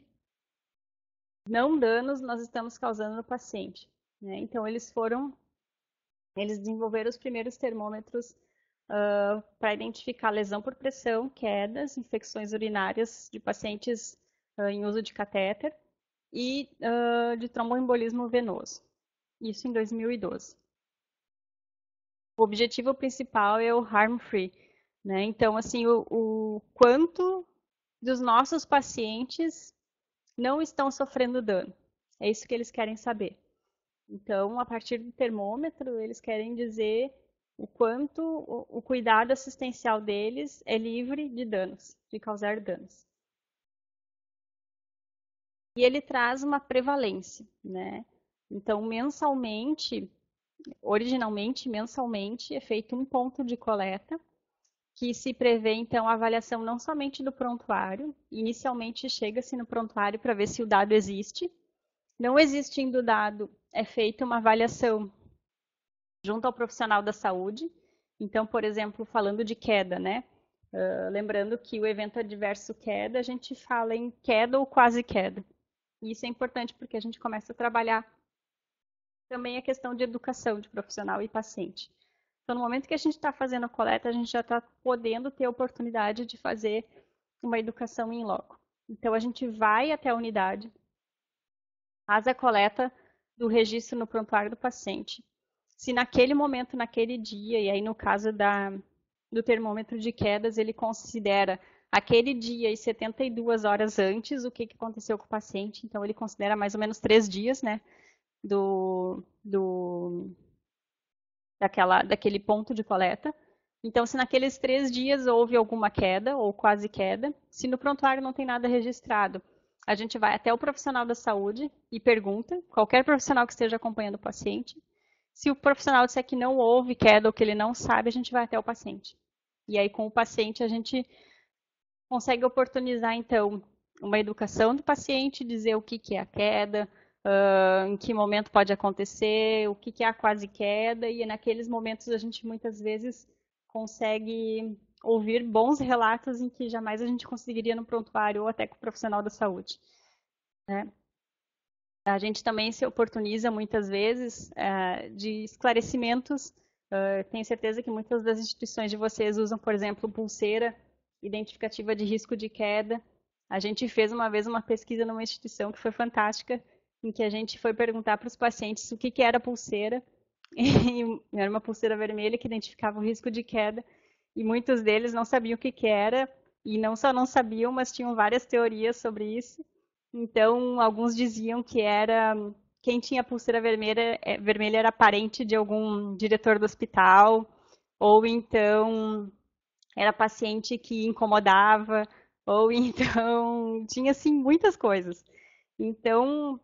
não danos nós estamos causando no paciente, né? Então, eles desenvolveram os primeiros termômetros para identificar lesão por pressão, quedas, infecções urinárias de pacientes em uso de catéter e de tromboembolismo venoso. Isso em 2012. O objetivo principal é o harm-free, né? Então, assim, o quanto dos nossos pacientes não estão sofrendo dano. É isso que eles querem saber. Então, a partir do termômetro, eles querem dizer o quanto o cuidado assistencial deles é livre de danos, de causar danos. E ele traz uma prevalência, né? Então, originalmente, mensalmente, é feito um ponto de coleta, que se prevê, então, a avaliação não somente do prontuário. Inicialmente, chega-se no prontuário para ver se o dado existe. Não existindo o dado, é feita uma avaliação junto ao profissional da saúde. Então, por exemplo, falando de queda, né? Lembrando que o evento adverso queda, a gente fala em queda ou quase queda. E isso é importante porque a gente começa a trabalhar também a questão de educação de profissional e paciente. Então, no momento que a gente está fazendo a coleta, a gente já está podendo ter a oportunidade de fazer uma educação em loco. Então, a gente vai até a unidade, faz a coleta do registro no prontuário do paciente. Se naquele momento, naquele dia, e aí no caso do termômetro de quedas, ele considera aquele dia e 72 horas antes o que aconteceu com o paciente, então ele considera mais ou menos 3 dias, né, daquele ponto de coleta. Então, se naqueles 3 dias houve alguma queda ou quase queda, se no prontuário não tem nada registrado, a gente vai até o profissional da saúde e pergunta, qualquer profissional que esteja acompanhando o paciente. Se o profissional disser que não houve queda ou que ele não sabe, a gente vai até o paciente. E aí, com o paciente, a gente consegue oportunizar, então, uma educação do paciente, dizer o que é a queda, em que momento pode acontecer, o que é a quase queda, e naqueles momentos a gente muitas vezes consegue ouvir bons relatos em que jamais a gente conseguiria no prontuário ou até com o profissional da saúde, né? A gente também se oportuniza muitas vezes de esclarecimentos. Tenho certeza que muitas das instituições de vocês usam, por exemplo, pulseira identificativa de risco de queda. A gente fez uma vez uma pesquisa numa instituição que foi fantástica, em que a gente foi perguntar para os pacientes o que era pulseira. E era uma pulseira vermelha que identificava o risco de queda. E muitos deles não sabiam o que era. E não só não sabiam, mas tinham várias teorias sobre isso. Então, alguns diziam que quem tinha pulseira vermelha era parente de algum diretor do hospital, ou então era paciente que incomodava, ou então tinha assim muitas coisas. Então,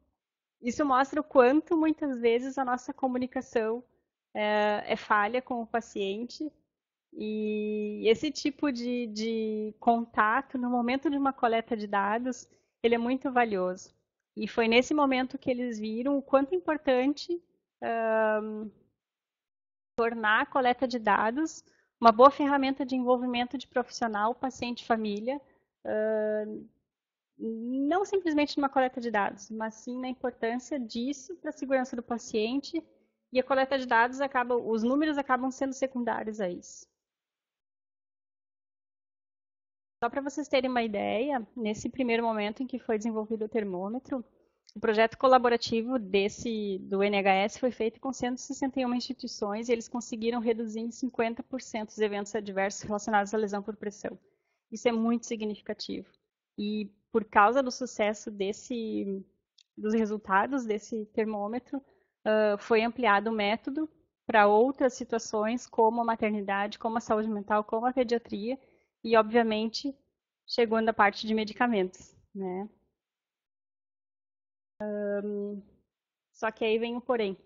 isso mostra o quanto muitas vezes a nossa comunicação é falha com o paciente. E esse tipo de contato no momento de uma coleta de dados, ele é muito valioso. E foi nesse momento que eles viram o quanto é importante tornar a coleta de dados uma boa ferramenta de envolvimento de profissional, paciente e família, não simplesmente numa coleta de dados, mas sim na importância disso para a segurança do paciente. E a coleta de dados os números acabam sendo secundários a isso. Só para vocês terem uma ideia, nesse primeiro momento em que foi desenvolvido o termômetro, o projeto colaborativo do NHS foi feito com 161 instituições e eles conseguiram reduzir em 50% os eventos adversos relacionados à lesão por pressão. Isso é muito significativo. E por causa do sucesso dos resultados desse termômetro, foi ampliado o método para outras situações, como a maternidade, como a saúde mental, como a pediatria, e, obviamente, chegou na parte de medicamentos, né? Só que aí vem o porém.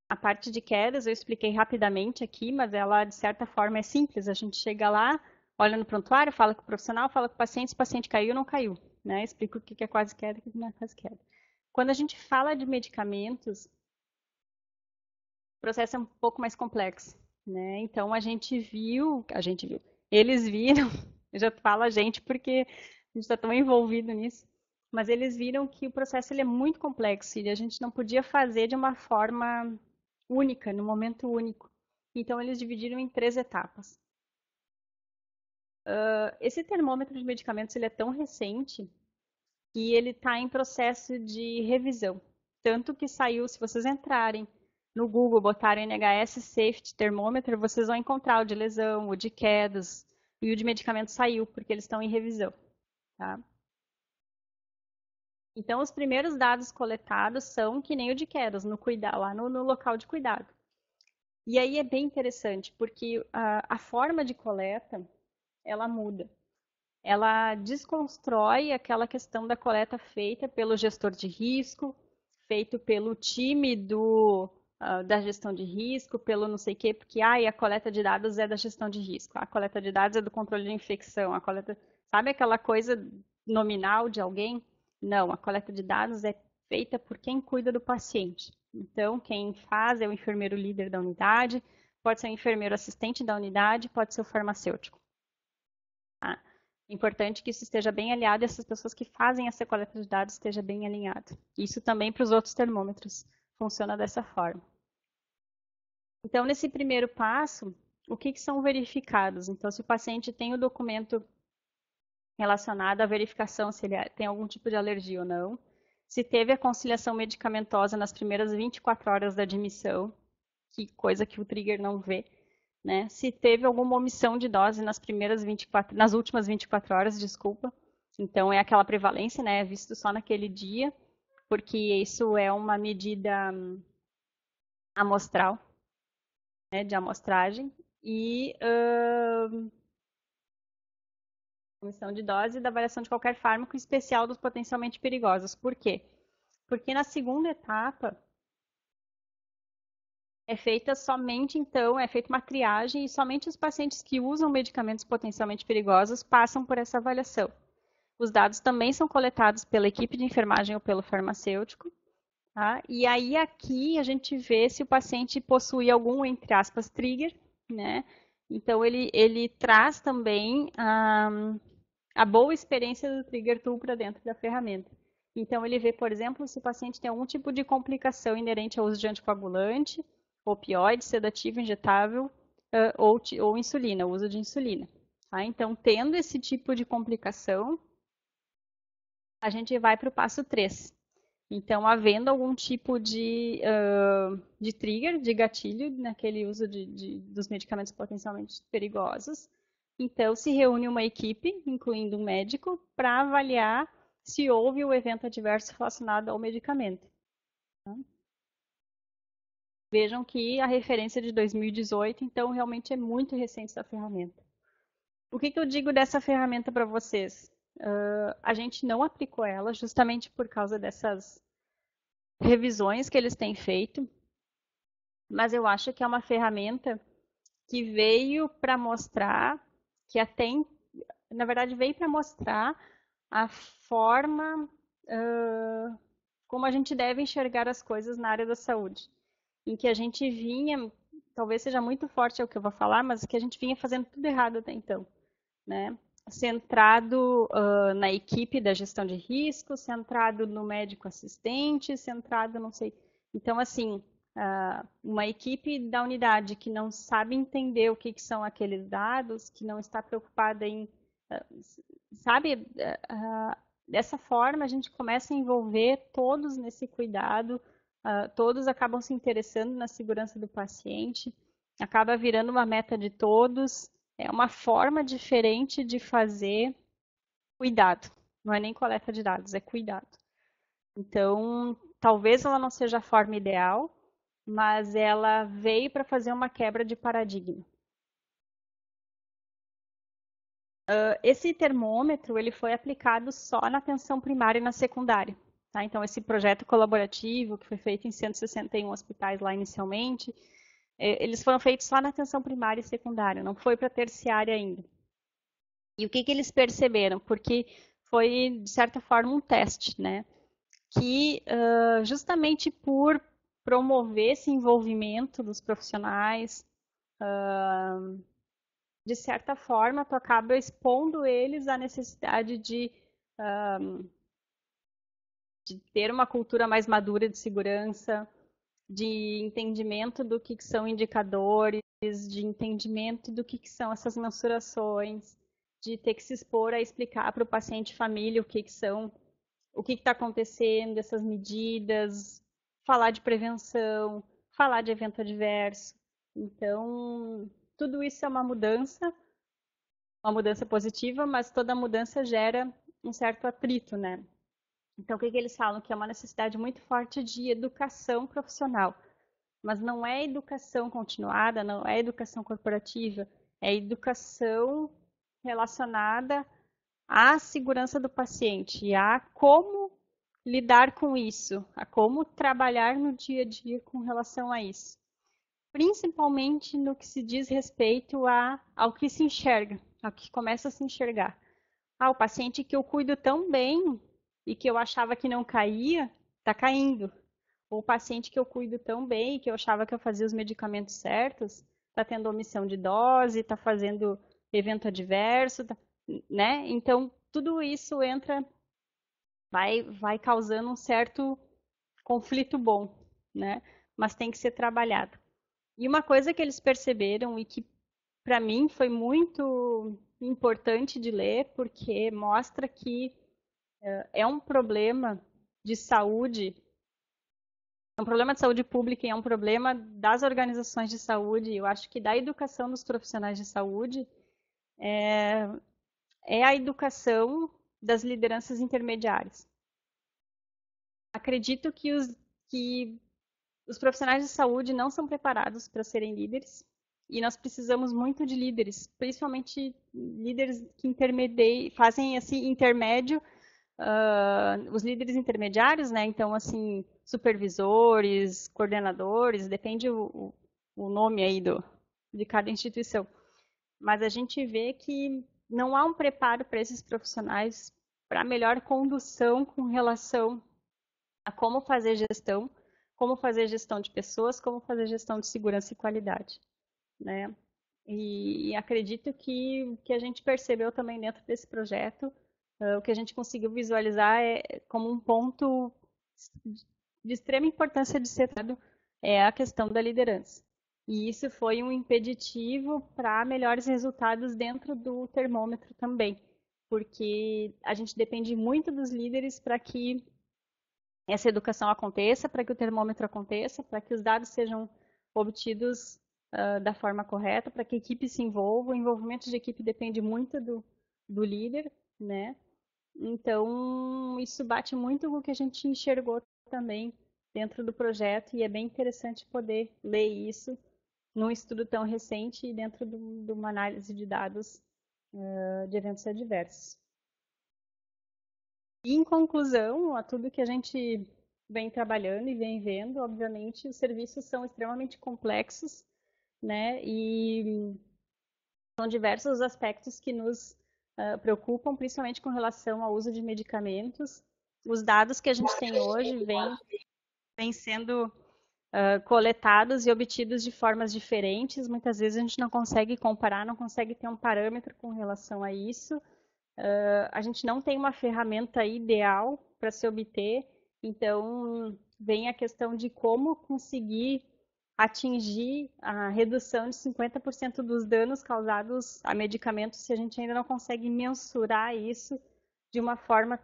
A parte de quedas eu expliquei rapidamente aqui, mas ela, de certa forma, é simples. A gente chega lá, olha no prontuário, fala com o profissional, fala com o paciente, se o paciente caiu ou não caiu, né? Explica o que é quase queda e o que não é quase queda. Quando a gente fala de medicamentos, o processo é um pouco mais complexo, né? Então eles viram, eu já falo a gente porque a gente está tão envolvido nisso, mas eles viram que o processo ele é muito complexo e a gente não podia fazer de uma forma única, no momento único. Então eles dividiram em 3 etapas. Esse termômetro de medicamentos ele é tão recente que ele está em processo de revisão. Tanto que saiu, se vocês entrarem no Google, botarem NHS Safety Thermometer, vocês vão encontrar o de lesão, o de quedas, e o de medicamento saiu, porque eles estão em revisão. Tá? Então, os primeiros dados coletados são que nem o de quedas, lá no local de cuidado. E aí é bem interessante, porque a forma de coleta, ela muda. Ela desconstrói aquela questão da coleta feita pelo gestor de risco, feito pelo time da gestão de risco, pelo não sei o quê, porque a coleta de dados é da gestão de risco, a coleta de dados é do controle de infecção, sabe aquela coisa nominal de alguém? Não, a coleta de dados é feita por quem cuida do paciente. Então, quem faz é o enfermeiro líder da unidade, pode ser o enfermeiro assistente da unidade, pode ser o farmacêutico. Tá? É importante que isso esteja bem alinhado e essas pessoas que fazem essa coleta de dados esteja bem alinhado. Isso também para os outros termômetros funciona dessa forma. Então, nesse primeiro passo, o que são verificados? Então, se o paciente tem o documento relacionado à verificação se ele tem algum tipo de alergia ou não, se teve a conciliação medicamentosa nas primeiras 24 horas da admissão, que coisa que o trigger não vê, né? Se teve alguma omissão de dose nas últimas 24 horas, desculpa. Então é aquela prevalência, né? É visto só naquele dia, porque isso é uma medida amostral, né? De amostragem. E omissão de dose e da variação de qualquer fármaco, em especial dos potencialmente perigosos. Por quê? Porque na segunda etapa é feita uma triagem e somente os pacientes que usam medicamentos potencialmente perigosos passam por essa avaliação. Os dados também são coletados pela equipe de enfermagem ou pelo farmacêutico. Tá? E aí aqui a gente vê se o paciente possui algum, entre aspas, trigger, né? Então ele traz também a boa experiência do trigger tool para dentro da ferramenta. Então ele vê, por exemplo, se o paciente tem algum tipo de complicação inerente ao uso de anticoagulante, opioide, sedativo injetável ou insulina, o uso de insulina. Tá? Então, tendo esse tipo de complicação, a gente vai para o passo 3. Então, havendo algum tipo de trigger, de gatilho, naquele uso dos medicamentos potencialmente perigosos, então se reúne uma equipe, incluindo um médico, para avaliar se houve o evento adverso relacionado ao medicamento. Tá? Vejam que a referência é de 2018, então realmente é muito recente essa ferramenta. O que eu digo dessa ferramenta para vocês? A gente não aplicou ela justamente por causa dessas revisões que eles têm feito, mas eu acho que é uma ferramenta que veio para mostrar na verdade veio para mostrar a forma como a gente deve enxergar as coisas na área da saúde, em que a gente vinha, talvez seja muito forte o que eu vou falar, mas que a gente vinha fazendo tudo errado até então, né? Centrado na equipe da gestão de risco, centrado no médico assistente, centrado não sei. Então, assim, uma equipe da unidade que não sabe entender o que são aqueles dados, que não está preocupada em, sabe, dessa forma a gente começa a envolver todos nesse cuidado, todos acabam se interessando na segurança do paciente, acaba virando uma meta de todos. É uma forma diferente de fazer cuidado. Não é nem coleta de dados, é cuidado. Então, talvez ela não seja a forma ideal, mas ela veio para fazer uma quebra de paradigma. Esse termômetro ele foi aplicado só na atenção primária e na secundária. Tá? Então, esse projeto colaborativo, que foi feito em 161 hospitais lá inicialmente, eles foram feitos só na atenção primária e secundária, não foi para terciária ainda. E o que eles perceberam? Porque foi, de certa forma, um teste, né? Que justamente por promover esse envolvimento dos profissionais, de certa forma, tu acaba expondo eles à necessidade de ter uma cultura mais madura de segurança, de entendimento do que são indicadores, de entendimento do que são essas mensurações, de ter que se expor a explicar para o paciente e família o que são, o que está acontecendo, essas medidas, falar de prevenção, falar de evento adverso. Então, tudo isso é uma mudança positiva, mas toda mudança gera um certo atrito, né? Então, o que eles falam? Que é uma necessidade muito forte de educação profissional. Mas não é educação continuada, não é educação corporativa, é educação relacionada à segurança do paciente e a como lidar com isso, a como trabalhar no dia a dia com relação a isso. Principalmente no que se diz respeito ao que se enxerga, ao que começa a se enxergar. Ah, o paciente que eu cuido tão bem e que eu achava que não caía, está caindo. O paciente que eu cuido tão bem, que eu achava que eu fazia os medicamentos certos, está tendo omissão de dose, está fazendo evento adverso, né? Então, tudo isso vai causando um certo conflito bom, né? Mas tem que ser trabalhado. E uma coisa que eles perceberam e que para mim foi muito importante de ler, porque mostra que é um problema de saúde, é um problema de saúde pública e é um problema das organizações de saúde, eu acho que da educação dos profissionais de saúde, é a educação das lideranças intermediárias. Acredito que os profissionais de saúde não são preparados para serem líderes e nós precisamos muito de líderes, principalmente líderes que fazem esse intermédio, os líderes intermediários, né? Então, assim, supervisores, coordenadores, depende o nome aí de cada instituição. Mas a gente vê que não há um preparo para esses profissionais para melhor condução com relação a como fazer gestão de pessoas, como fazer gestão de segurança e qualidade, né? E acredito que a gente percebeu também dentro desse projeto, o que a gente conseguiu visualizar como um ponto de extrema importância de ser tratado é a questão da liderança. E isso foi um impeditivo para melhores resultados dentro do termômetro também, porque a gente depende muito dos líderes para que essa educação aconteça, para que o termômetro aconteça, para que os dados sejam obtidos da forma correta, para que a equipe se envolva. O envolvimento de equipe depende muito do líder, né? Então, isso bate muito com o que a gente enxergou também dentro do projeto e é bem interessante poder ler isso num estudo tão recente e dentro de uma análise de dados de eventos adversos. E, em conclusão, a tudo que a gente vem trabalhando e vem vendo, obviamente, os serviços são extremamente complexos, né? E são diversos os aspectos que nos preocupam, principalmente com relação ao uso de medicamentos. Os dados que a gente tem hoje vêm sendo coletados e obtidos de formas diferentes. Muitas vezes a gente não consegue comparar, não consegue ter um parâmetro com relação a isso. A gente não tem uma ferramenta ideal para se obter, então vem a questão de como conseguir atingir a redução de 50% dos danos causados a medicamentos se a gente ainda não consegue mensurar isso de uma forma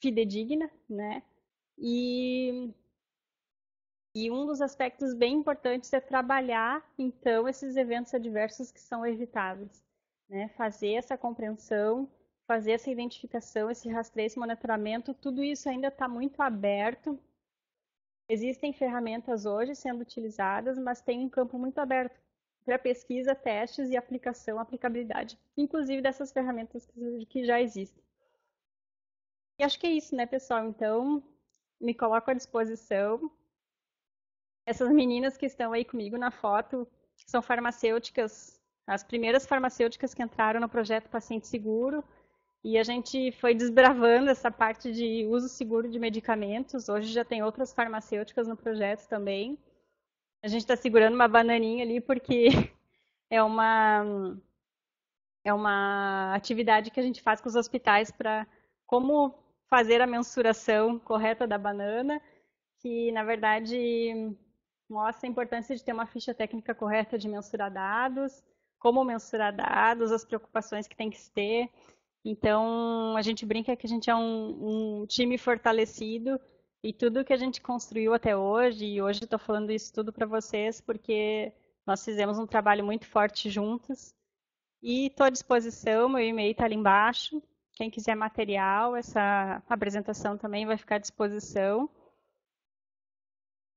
fidedigna, né? E um dos aspectos bem importantes é trabalhar, então, esses eventos adversos que são evitáveis, né? Fazer essa compreensão, fazer essa identificação, esse rastreio, esse monitoramento, tudo isso ainda está muito aberto. Existem ferramentas hoje sendo utilizadas, mas tem um campo muito aberto para pesquisa, testes e aplicação, aplicabilidade, inclusive dessas ferramentas que já existem. E acho que é isso, né, pessoal? Então, me coloco à disposição. Essas meninas que estão aí comigo na foto são farmacêuticas as primeiras farmacêuticas que entraram no projeto Paciente Seguro, e a gente foi desbravando essa parte de uso seguro de medicamentos. Hoje já tem outras farmacêuticas no projeto também. A gente está segurando uma bananinha ali porque é uma atividade que a gente faz com os hospitais para como fazer a mensuração correta da banana, que na verdade mostra a importância de ter uma ficha técnica correta de mensurar dados, como mensurar dados, as preocupações que tem que se ter. Então, a gente brinca que a gente é um time fortalecido e tudo que a gente construiu até hoje, e hoje estou falando isso tudo para vocês porque nós fizemos um trabalho muito forte juntos. E estou à disposição, meu e-mail está ali embaixo. Quem quiser material, essa apresentação também vai ficar à disposição.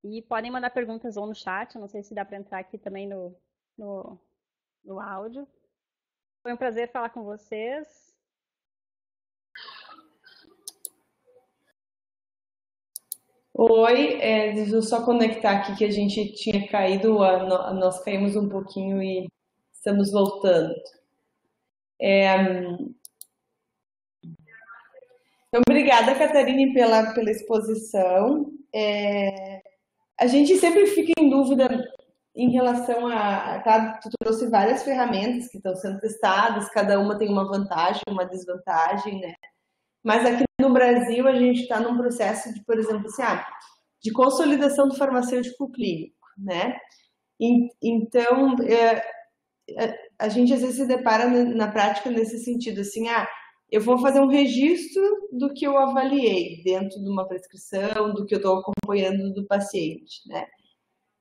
E podem mandar perguntas ou no chat, eu não sei se dá para entrar aqui também no áudio. Foi um prazer falar com vocês. Oi, deixa eu só conectar aqui que a gente tinha caído, nós caímos um pouquinho e estamos voltando. Então, obrigada, Catarine, pela exposição. A gente sempre fica em dúvida em relação claro, tu trouxe várias ferramentas que estão sendo testadas, cada uma tem uma vantagem, uma desvantagem, né? Mas aqui no Brasil a gente está num processo de, por exemplo, assim, de consolidação do farmacêutico clínico, né? Então, a gente às vezes se depara na prática nesse sentido, assim, eu vou fazer um registro do que eu avaliei dentro de uma prescrição, do que eu estou acompanhando do paciente, né?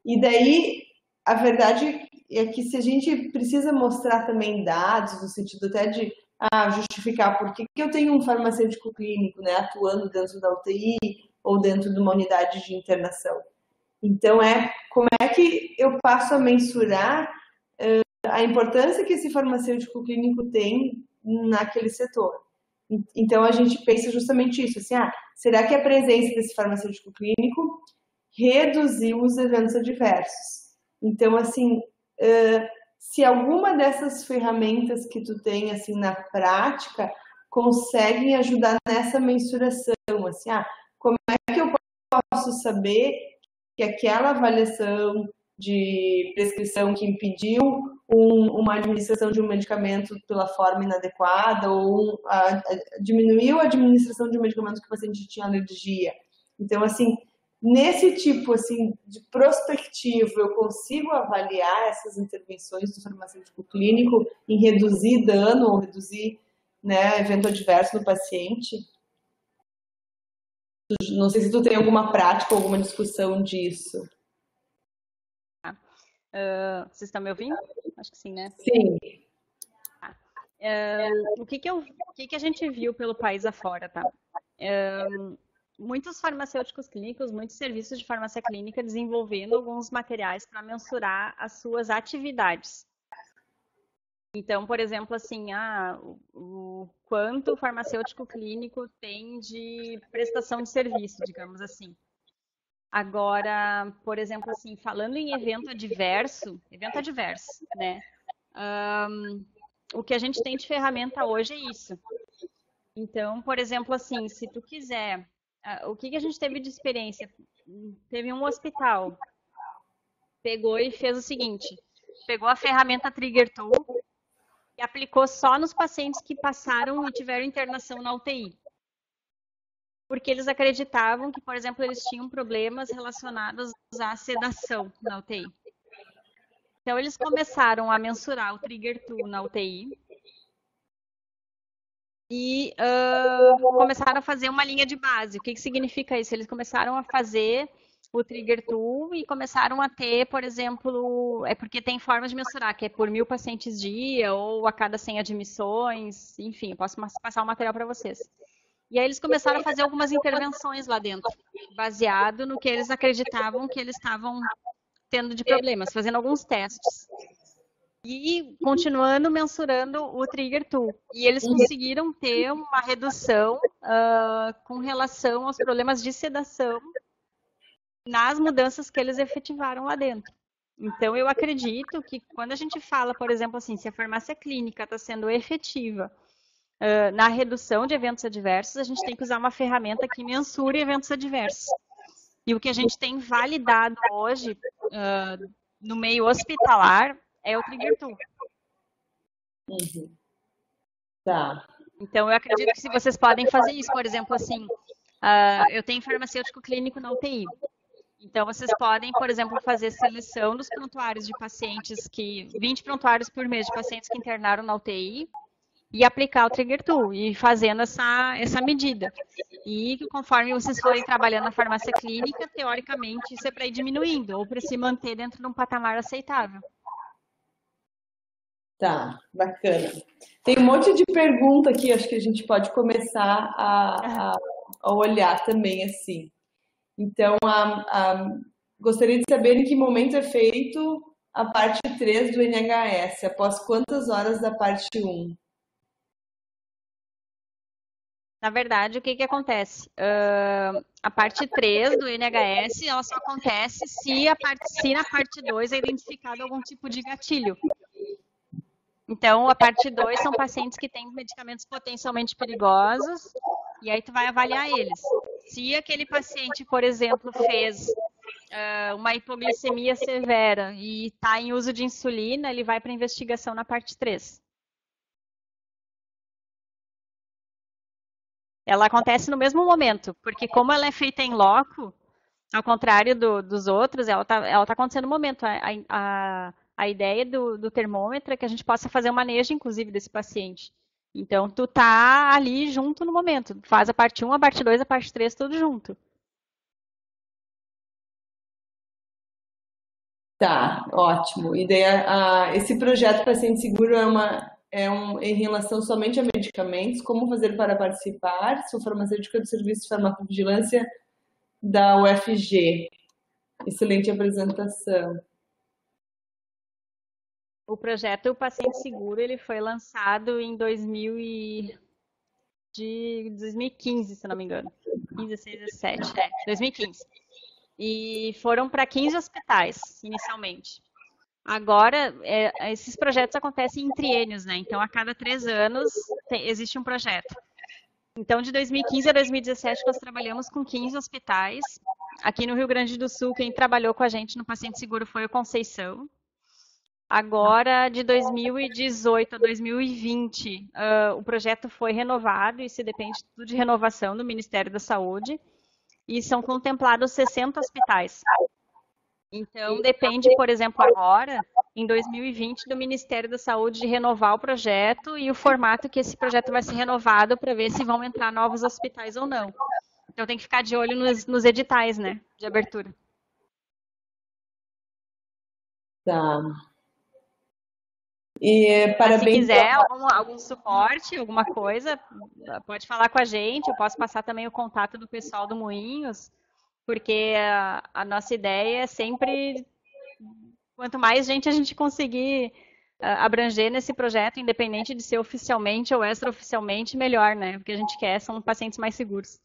E daí, a verdade é que se a gente precisa mostrar também dados, no sentido até de justificar por que eu tenho um farmacêutico clínico, né, atuando dentro da UTI ou dentro de uma unidade de internação. Então, como é que eu passo a mensurar a importância que esse farmacêutico clínico tem naquele setor. Então, a gente pensa justamente isso, assim, será que a presença desse farmacêutico clínico reduziu os eventos adversos? Então, assim, se alguma dessas ferramentas que tu tem, assim, na prática, conseguem ajudar nessa mensuração, assim, como é que eu posso saber que aquela avaliação de prescrição que impediu uma administração de um medicamento pela forma inadequada ou diminuiu a administração de um medicamento que o paciente tinha alergia. Então, assim, nesse tipo assim, de prospectivo, eu consigo avaliar essas intervenções do farmacêutico clínico em reduzir dano ou reduzir, né, evento adverso no paciente? Não sei se tu tem alguma prática, alguma discussão disso. Vocês estão me ouvindo? Acho que sim, né? Sim. O que a gente viu pelo país afora, tá? Muitos farmacêuticos clínicos, muitos serviços de farmácia clínica desenvolvendo alguns materiais para mensurar as suas atividades. Então, por exemplo, assim, o quanto o farmacêutico clínico tem de prestação de serviço, digamos assim. Agora, por exemplo, assim, falando em evento adverso, né? O que a gente tem de ferramenta hoje é isso. Então, por exemplo, assim, se tu quiser, o que a gente teve de experiência? Teve um hospital, pegou e fez o seguinte, pegou a ferramenta Trigger Tool e aplicou só nos pacientes que passaram e tiveram internação na UTI. Porque eles acreditavam que, por exemplo, eles tinham problemas relacionados à sedação na UTI. Então, eles começaram a mensurar o Trigger Tool na UTI e começaram a fazer uma linha de base. O que significa isso? Eles começaram a fazer o Trigger Tool e começaram a ter, por exemplo, porque tem formas de mensurar, que é por 1000 pacientes dia ou a cada 100 admissões, enfim, eu posso passar o material para vocês. E aí eles começaram a fazer algumas intervenções lá dentro, baseado no que eles acreditavam que eles estavam tendo de problemas, fazendo alguns testes. E continuando mensurando o Trigger Tool. E eles conseguiram ter uma redução com relação aos problemas de sedação nas mudanças que eles efetivaram lá dentro. Então, eu acredito que quando a gente fala, por exemplo, assim, se a farmácia clínica está sendo efetiva na redução de eventos adversos, a gente tem que usar uma ferramenta que mensure eventos adversos. E o que a gente tem validado hoje no meio hospitalar é o Trigger Tool. Uhum. Tá. Então, eu acredito que se vocês podem fazer isso, por exemplo, assim, eu tenho farmacêutico clínico na UTI. Então, vocês podem, por exemplo, fazer seleção dos prontuários de pacientes 20 prontuários por mês de pacientes que internaram na UTI e aplicar o Trigger Tool e fazendo essa medida. E conforme vocês forem trabalhando na farmácia clínica, teoricamente, isso é para ir diminuindo ou para se manter dentro de um patamar aceitável. Tá, bacana. Tem um monte de pergunta aqui, acho que a gente pode começar a olhar também, assim. Então, gostaria de saber em que momento é feito a parte 3 do NHS, após quantas horas da parte 1? Na verdade, o que acontece? A parte 3 do NHS, ela só acontece se na parte 2 é identificado algum tipo de gatilho. Então, a parte 2 são pacientes que têm medicamentos potencialmente perigosos, e aí tu vai avaliar eles. Se aquele paciente, por exemplo, fez uma hipoglicemia severa e está em uso de insulina, ele vai para investigação na parte 3. Ela acontece no mesmo momento, porque como ela é feita em loco, ao contrário dos outros, ela tá acontecendo no momento. A ideia do termômetro é que a gente possa fazer o manejo, inclusive, desse paciente. Então, tu tá ali junto no momento. Tu faz a parte 1, a parte 2, a parte 3, tudo junto. Tá, ótimo. E daí, esse projeto Paciente Seguro em relação somente a medicamentos, como fazer para participar? Sou farmacêutica do Serviço de Farmacovigilância da UFG. Excelente apresentação. O projeto Paciente Seguro, ele foi lançado em 2015, se não me engano. 15, 16, 17, 2015. E foram para 15 hospitais, inicialmente. Agora, esses projetos acontecem em triênios, né? Então, a cada 3 anos existe um projeto. Então, de 2015 a 2017, nós trabalhamos com 15 hospitais. Aqui no Rio Grande do Sul, quem trabalhou com a gente no Paciente Seguro foi o Conceição. Agora, de 2018 a 2020, o projeto foi renovado, isso depende tudo de renovação do Ministério da Saúde, e são contemplados 60 hospitais. Então, depende, por exemplo, agora, em 2020, do Ministério da Saúde de renovar o projeto e o formato que esse projeto vai ser renovado para ver se vão entrar novos hospitais ou não. Então, tem que ficar de olho nos editais, né, de abertura. Tá. E parabéns. Se quiser algum suporte, alguma coisa, pode falar com a gente. Eu posso passar também o contato do pessoal do Moinhos, porque a nossa ideia é sempre, quanto mais gente a gente conseguir abranger nesse projeto, independente de ser oficialmente ou extraoficialmente, melhor, né? Porque a gente quer são pacientes mais seguros.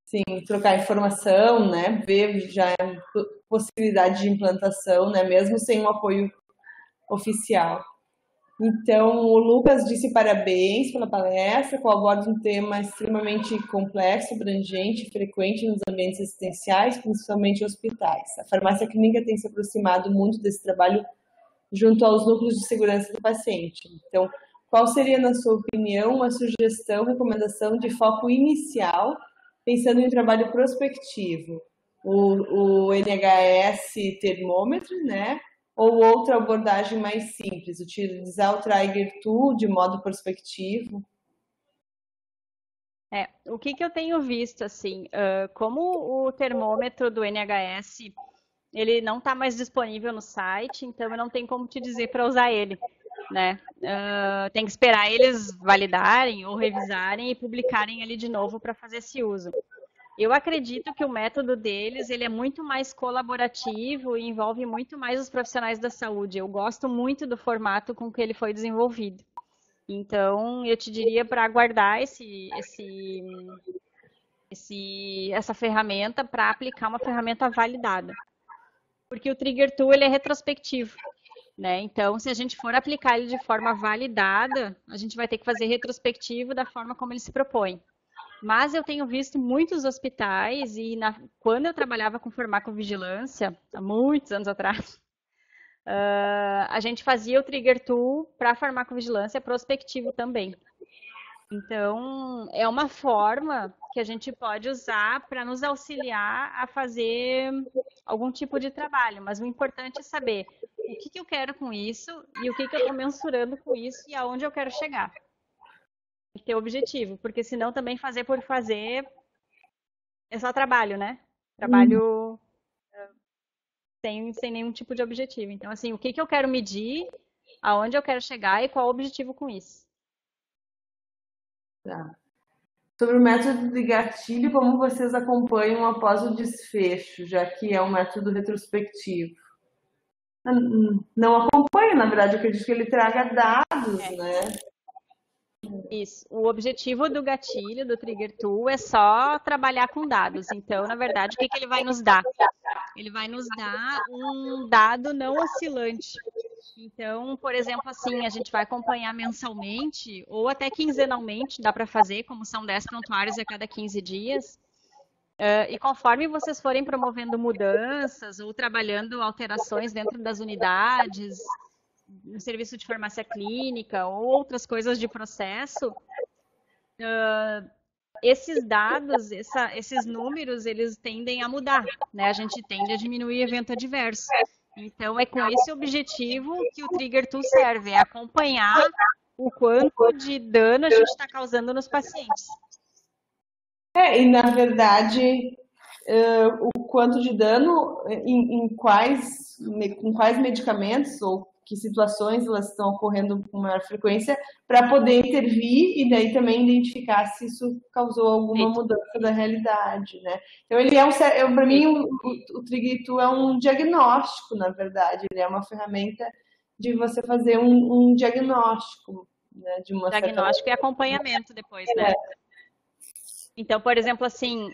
Sim, trocar informação, né? Ver já possibilidade de implantação, né? Mesmo sem um apoio oficial. Então, o Lucas disse parabéns pela palestra, qual aborda um tema extremamente complexo, abrangente e frequente nos ambientes assistenciais, principalmente hospitais. A farmácia clínica tem se aproximado muito desse trabalho junto aos núcleos de segurança do paciente. Então, qual seria, na sua opinião, uma sugestão, recomendação de foco inicial, pensando em trabalho prospectivo? O NHS termômetro, né? Ou outra abordagem mais simples, utilizar o Trigger Tool de modo prospectivo? O que eu tenho visto, assim, como o termômetro do NHS, ele não está mais disponível no site, então eu não tenho como te dizer para usar ele, né? Tem que esperar eles validarem ou revisarem e publicarem ele de novo para fazer esse uso. Eu acredito que o método deles ele é muito mais colaborativo e envolve muito mais os profissionais da saúde. Eu gosto muito do formato com que ele foi desenvolvido. Então, eu te diria para aguardar essa ferramenta para aplicar uma ferramenta validada. Porque o Trigger Tool ele é retrospectivo, né? Então, se a gente for aplicar ele de forma validada, a gente vai ter que fazer retrospectivo da forma como ele se propõe. Mas eu tenho visto muitos hospitais e quando eu trabalhava com farmacovigilância, há muitos anos atrás, a gente fazia o Trigger Tool para farmacovigilância prospectivo também. Então, é uma forma que a gente pode usar para nos auxiliar a fazer algum tipo de trabalho, mas o importante é saber o que que eu quero com isso e o que que eu estou mensurando com isso e aonde eu quero chegar. E ter objetivo, porque senão também fazer por fazer é só trabalho, né? Trabalho sem nenhum tipo de objetivo. Então, assim, o que que eu quero medir, aonde eu quero chegar e qual o objetivo com isso. Tá. Sobre o método de gatilho, como vocês acompanham após o desfecho, já que é um método retrospectivo? Não acompanho, na verdade, eu acredito que ele traga dados, É. né? Isso. O objetivo do gatilho, do Trigger Tool, é só trabalhar com dados. Então, na verdade, o que que ele vai nos dar? Ele vai nos dar um dado não oscilante. Então, por exemplo, assim, a gente vai acompanhar mensalmente ou até quinzenalmente, dá para fazer, como são 10 prontuários a cada 15 dias. E conforme vocês forem promovendo mudanças ou trabalhando alterações dentro das unidades, no serviço de farmácia clínica ou outras coisas de processo, esses dados, esses números, eles tendem a mudar, né? A gente tende a diminuir evento adverso. Então, é com esse objetivo que o Trigger Tool serve, é acompanhar o quanto de dano a gente está causando nos pacientes. E na verdade, o quanto de dano, em quais medicamentos ou que situações elas estão ocorrendo com maior frequência, para poder intervir e daí também identificar se isso causou alguma mudança da realidade, né? Então ele para mim o Trigger Tool é um diagnóstico, na verdade, ele é uma ferramenta de você fazer um diagnóstico, né, de uma diagnóstico e acompanhamento depois, né? Então, por exemplo, assim,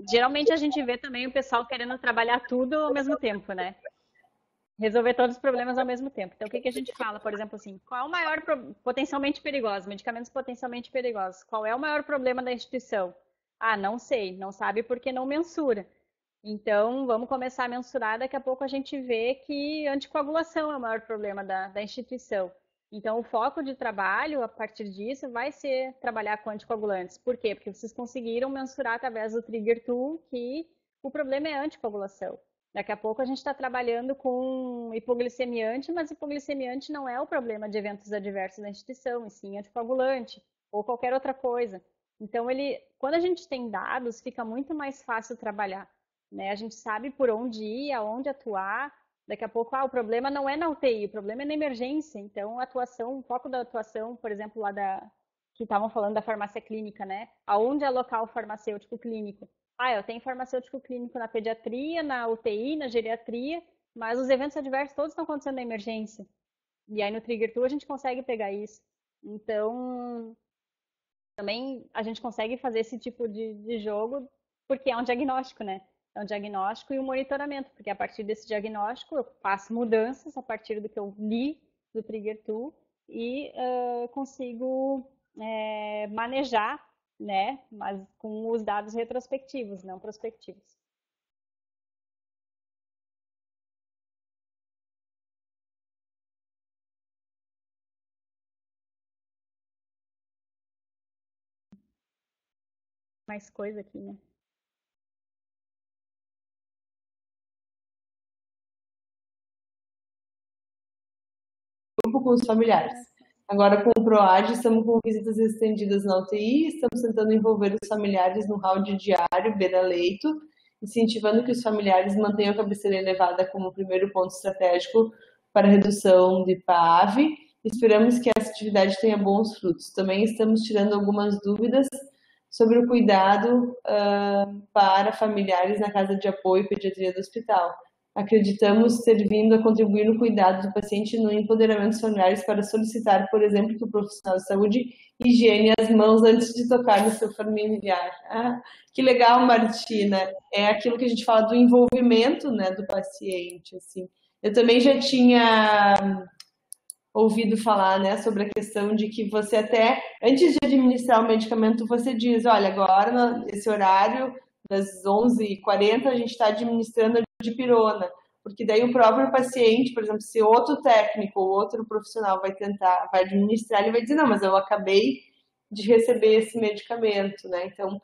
geralmente a gente vê também o pessoal querendo trabalhar tudo ao mesmo tempo, né? Resolver todos os problemas ao mesmo tempo. Então, o que que a gente fala, por exemplo, assim, qual é o maior potencialmente perigoso, medicamentos potencialmente perigosos? Qual é o maior problema da instituição? Ah, não sei, não sabe porque não mensura. Então, vamos começar a mensurar, daqui a pouco a gente vê que anticoagulação é o maior problema da instituição. Então, o foco de trabalho, a partir disso, vai ser trabalhar com anticoagulantes. Por quê? Porque vocês conseguiram mensurar através do Trigger Tool que o problema é anticoagulação. Daqui a pouco a gente está trabalhando com hipoglicemiante, mas hipoglicemiante não é o problema de eventos adversos da instituição, e sim anticoagulante ou qualquer outra coisa. Então, quando a gente tem dados, fica muito mais fácil trabalhar, né? A gente sabe por onde ir, aonde atuar. Daqui a pouco, o problema não é na UTI, o problema é na emergência. Então, a atuação, o foco da atuação, por exemplo, que estavam falando da farmácia clínica, né? Aonde alocar o farmacêutico clínico? Eu tenho farmacêutico clínico na pediatria, na UTI, na geriatria, mas os eventos adversos todos estão acontecendo na emergência. E aí no Trigger Tool a gente consegue pegar isso. Então, também a gente consegue fazer esse tipo de jogo porque é um diagnóstico, né? É um diagnóstico e um monitoramento, porque a partir desse diagnóstico eu faço mudanças a partir do que eu li do Trigger Tool e consigo manejar, né? Mas com os dados retrospectivos, não prospectivos. Mais coisa aqui, né? Grupo com os familiares. Agora, com o PROAD, estamos com visitas estendidas na UTI, estamos tentando envolver os familiares no round diário, beira-leito, incentivando que os familiares mantenham a cabeceira elevada como primeiro ponto estratégico para a redução de PAV. Esperamos que essa atividade tenha bons frutos. Também estamos tirando algumas dúvidas sobre o cuidado para familiares na casa de apoio e pediatria do hospital. Acreditamos ter vindo a contribuir no cuidado do paciente e no empoderamento dos familiares para solicitar, por exemplo, que o profissional de saúde higiene as mãos antes de tocar no seu familiar. Ah, que legal, Martina. É aquilo que a gente fala do envolvimento, né, do paciente, assim. Eu também já tinha ouvido falar, né, sobre a questão de que você até, antes de administrar o medicamento, você diz, olha, agora, nesse horário das 11h40, a gente está administrando a dipirona, porque daí o próprio paciente, por exemplo, se outro técnico ou outro profissional vai administrar, ele vai dizer, não, mas eu acabei de receber esse medicamento, né? Então,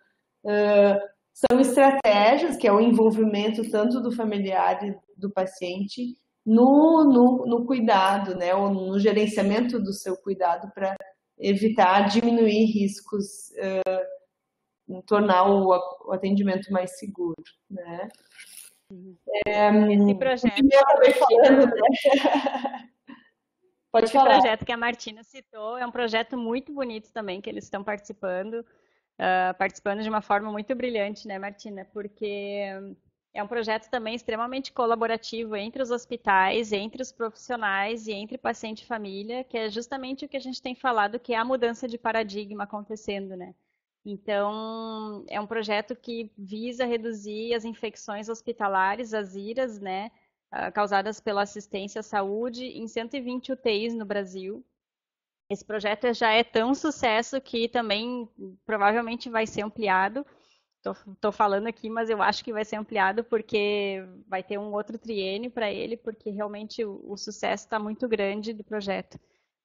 são estratégias, que é o envolvimento tanto do familiar e do paciente no cuidado, né? Ou no gerenciamento do seu cuidado para evitar, diminuir riscos, tornar o atendimento mais seguro, né? Esse projeto, eu acabei falando, né? Pode falar. Esse projeto que a Martina citou é um projeto muito bonito também, que eles estão participando de uma forma muito brilhante, né, Martina? Porque é um projeto também extremamente colaborativo entre os hospitais, entre os profissionais e entre paciente e família, que é justamente o que a gente tem falado, que é a mudança de paradigma acontecendo, né? Então, é um projeto que visa reduzir as infecções hospitalares, as IRAs, né, causadas pela assistência à saúde, em 120 UTIs no Brasil. Esse projeto já é tão sucesso que também provavelmente vai ser ampliado. Estou falando aqui, mas eu acho que vai ser ampliado porque vai ter um outro triênio para ele, porque realmente o sucesso está muito grande do projeto.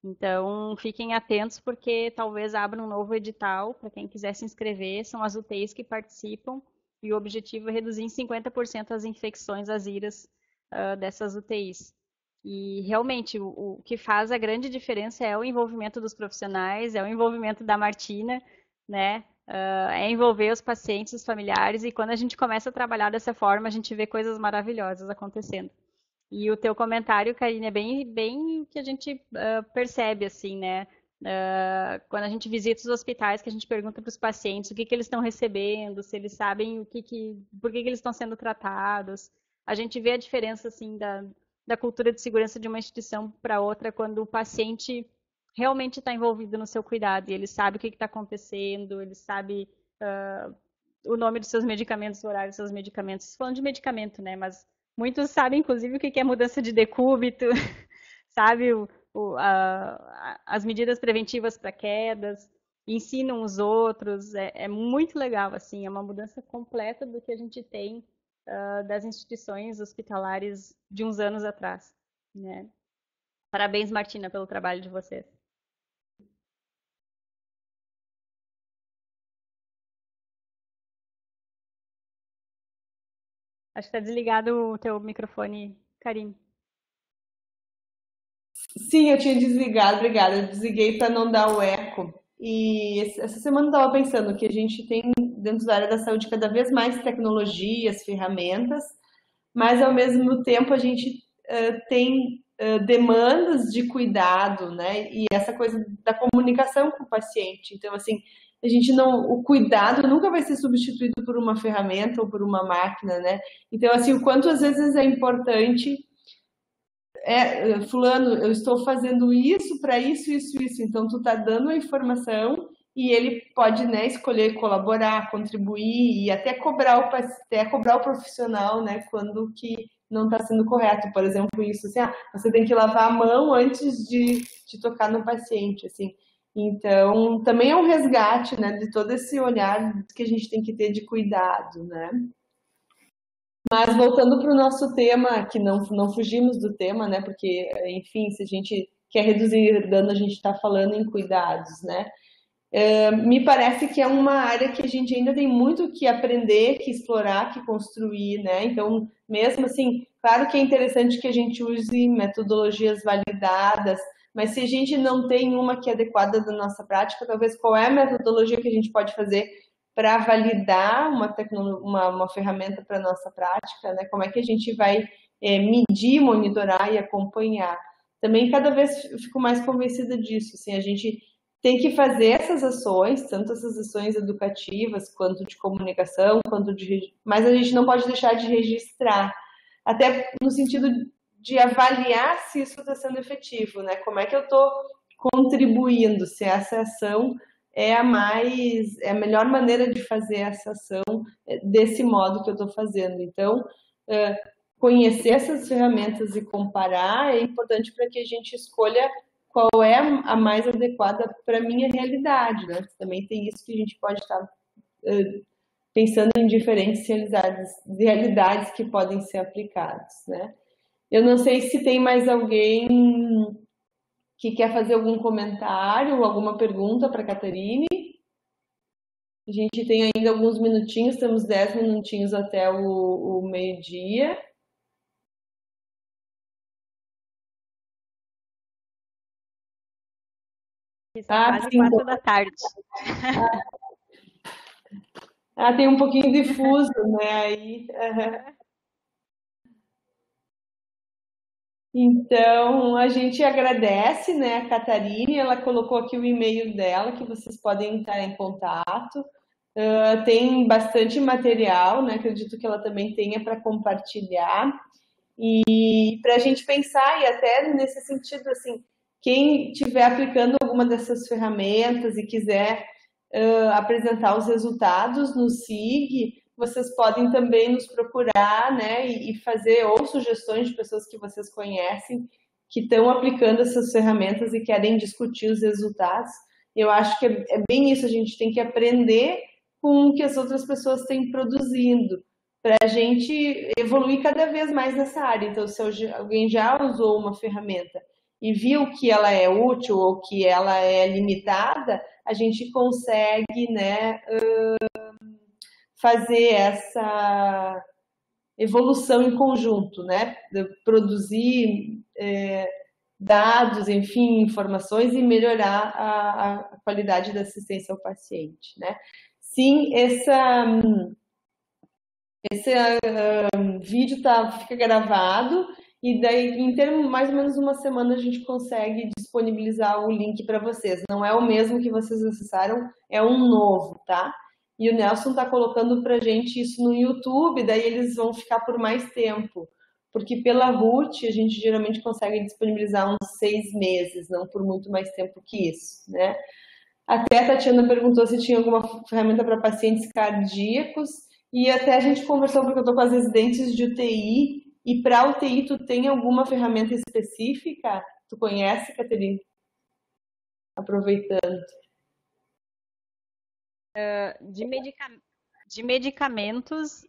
Então, fiquem atentos porque talvez abra um novo edital para quem quiser se inscrever. São as UTIs que participam e o objetivo é reduzir em 50% as infecções, as IRAs dessas UTIs. E realmente o que faz a grande diferença é o envolvimento dos profissionais, é o envolvimento da Martina, né? É envolver os pacientes, os familiares, e quando a gente começa a trabalhar dessa forma, a gente vê coisas maravilhosas acontecendo. E o teu comentário, Karine, é bem o que a gente percebe, assim, né? Quando a gente visita os hospitais, que a gente pergunta para os pacientes o que eles estão recebendo, se eles sabem por que eles estão sendo tratados. A gente vê a diferença, assim, da cultura de segurança de uma instituição para outra, quando o paciente realmente está envolvido no seu cuidado, e ele sabe o que está acontecendo, ele sabe o nome dos seus medicamentos, o horário dos seus medicamentos. Falando de medicamento, né? Mas muitos sabem, inclusive, o que é mudança de decúbito, sabe as medidas preventivas para quedas, ensinam os outros. É muito legal, assim, é uma mudança completa do que a gente tem das instituições hospitalares de uns anos atrás, né? Parabéns, Martina, pelo trabalho de vocês. Acho que está desligado o teu microfone, Karine. Sim, eu tinha desligado, obrigada. Eu desliguei para não dar o eco. E essa semana eu estava pensando que a gente tem dentro da área da saúde cada vez mais tecnologias, ferramentas, mas ao mesmo tempo a gente tem demandas de cuidado, né? E essa coisa da comunicação com o paciente. Então, assim, o cuidado nunca vai ser substituído por uma ferramenta ou por uma máquina, né? Então, assim, o quanto às vezes é importante fulano, eu estou fazendo isso para isso, isso, isso. Então, tu tá dando a informação e ele pode, né, escolher colaborar, contribuir e até cobrar o profissional, né, quando que não está sendo correto. Por exemplo, isso assim, você tem que lavar a mão antes de tocar no paciente, assim. Então, também é um resgate, né, de todo esse olhar que a gente tem que ter de cuidado, né? Mas voltando para o nosso tema, que não fugimos do tema, né? Porque, enfim, se a gente quer reduzir dano, a gente está falando em cuidados, né? Me parece que é uma área que a gente ainda tem muito que aprender, que explorar, que construir, né? Então, mesmo assim, claro que é interessante que a gente use metodologias validadas, mas se a gente não tem uma que é adequada da nossa prática, talvez qual é a metodologia que a gente pode fazer para validar uma ferramenta para a nossa prática, né? Como é que a gente vai medir, monitorar e acompanhar? Também cada vez fico mais convencida disso, assim, a gente tem que fazer essas ações, tanto essas ações educativas, quanto de comunicação, mas a gente não pode deixar de registrar, até no sentido de avaliar se isso está sendo efetivo, né? Como é que eu estou contribuindo, se essa ação é a melhor maneira de fazer essa ação desse modo que eu estou fazendo. Então, conhecer essas ferramentas e comparar é importante para que a gente escolha qual é a mais adequada para a minha realidade, né? Também tem isso que a gente pode estar pensando em diferentes realidades que podem ser aplicadas, né? Eu não sei se tem mais alguém que quer fazer algum comentário, alguma pergunta para a Catarine. A gente tem ainda alguns minutinhos, temos 10 minutinhos até o meio-dia. Quase 4 da tarde. Tem um pouquinho difuso, né? Aí. Então, a gente agradece, né, a Catarine, ela colocou aqui o e-mail dela, que vocês podem entrar em contato. Tem bastante material, né? Acredito que ela também tenha para compartilhar. E para a gente pensar, e até nesse sentido, assim, quem estiver aplicando alguma dessas ferramentas e quiser apresentar os resultados no SIG, vocês podem também nos procurar, né, e fazer ou sugestões de pessoas que vocês conhecem que estão aplicando essas ferramentas e querem discutir os resultados. Eu acho que é bem isso, a gente tem que aprender com o que as outras pessoas têm produzindo, para a gente evoluir cada vez mais nessa área. Então, se alguém já usou uma ferramenta e viu que ela é útil ou que ela é limitada, a gente consegue, né, fazer essa evolução em conjunto, né, produzir dados, enfim, informações e melhorar a qualidade da assistência ao paciente, né. Sim, esse vídeo fica gravado e daí, em mais ou menos uma semana, a gente consegue disponibilizar o link para vocês. Não é o mesmo que vocês acessaram, é um novo, tá? E o Nelson está colocando para a gente isso no YouTube, daí eles vão ficar por mais tempo. Porque pela RUT, a gente geralmente consegue disponibilizar uns 6 meses, não por muito mais tempo que isso, né? Até a Tatiana perguntou se tinha alguma ferramenta para pacientes cardíacos, e até a gente conversou, porque eu estou com as residentes de UTI, e para a UTI tu tem alguma ferramenta específica? Tu conhece, Caterina? Aproveitando. De medicamentos,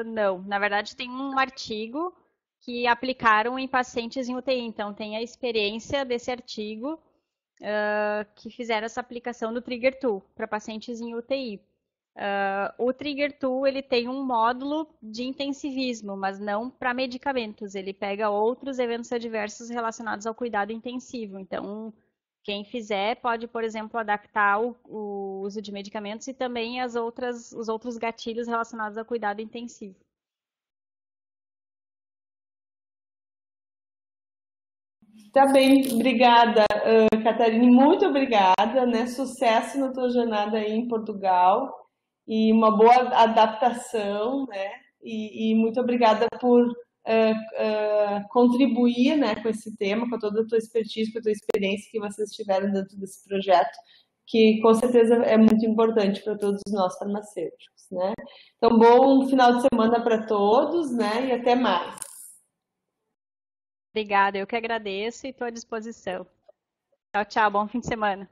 não. Na verdade, tem um artigo que aplicaram em pacientes em UTI, então tem a experiência desse artigo que fizeram essa aplicação do Trigger Tool para pacientes em UTI. O Trigger Tool ele tem um módulo de intensivismo, mas não para medicamentos. Ele pega outros eventos adversos relacionados ao cuidado intensivo. Então, quem fizer pode, por exemplo, adaptar o uso de medicamentos e também os outros gatilhos relacionados ao cuidado intensivo. Tá bem, obrigada, Catarina, muito obrigada, né? Sucesso na tua jornada aí em Portugal e uma boa adaptação, né? E muito obrigada por contribuir, né, com esse tema, com toda a tua expertise, com a tua experiência que vocês tiveram dentro desse projeto, que com certeza é muito importante para todos nós farmacêuticos, né? Então, bom final de semana para todos, né? E até mais. Obrigada, eu que agradeço e estou à disposição. Tchau, tchau, bom fim de semana.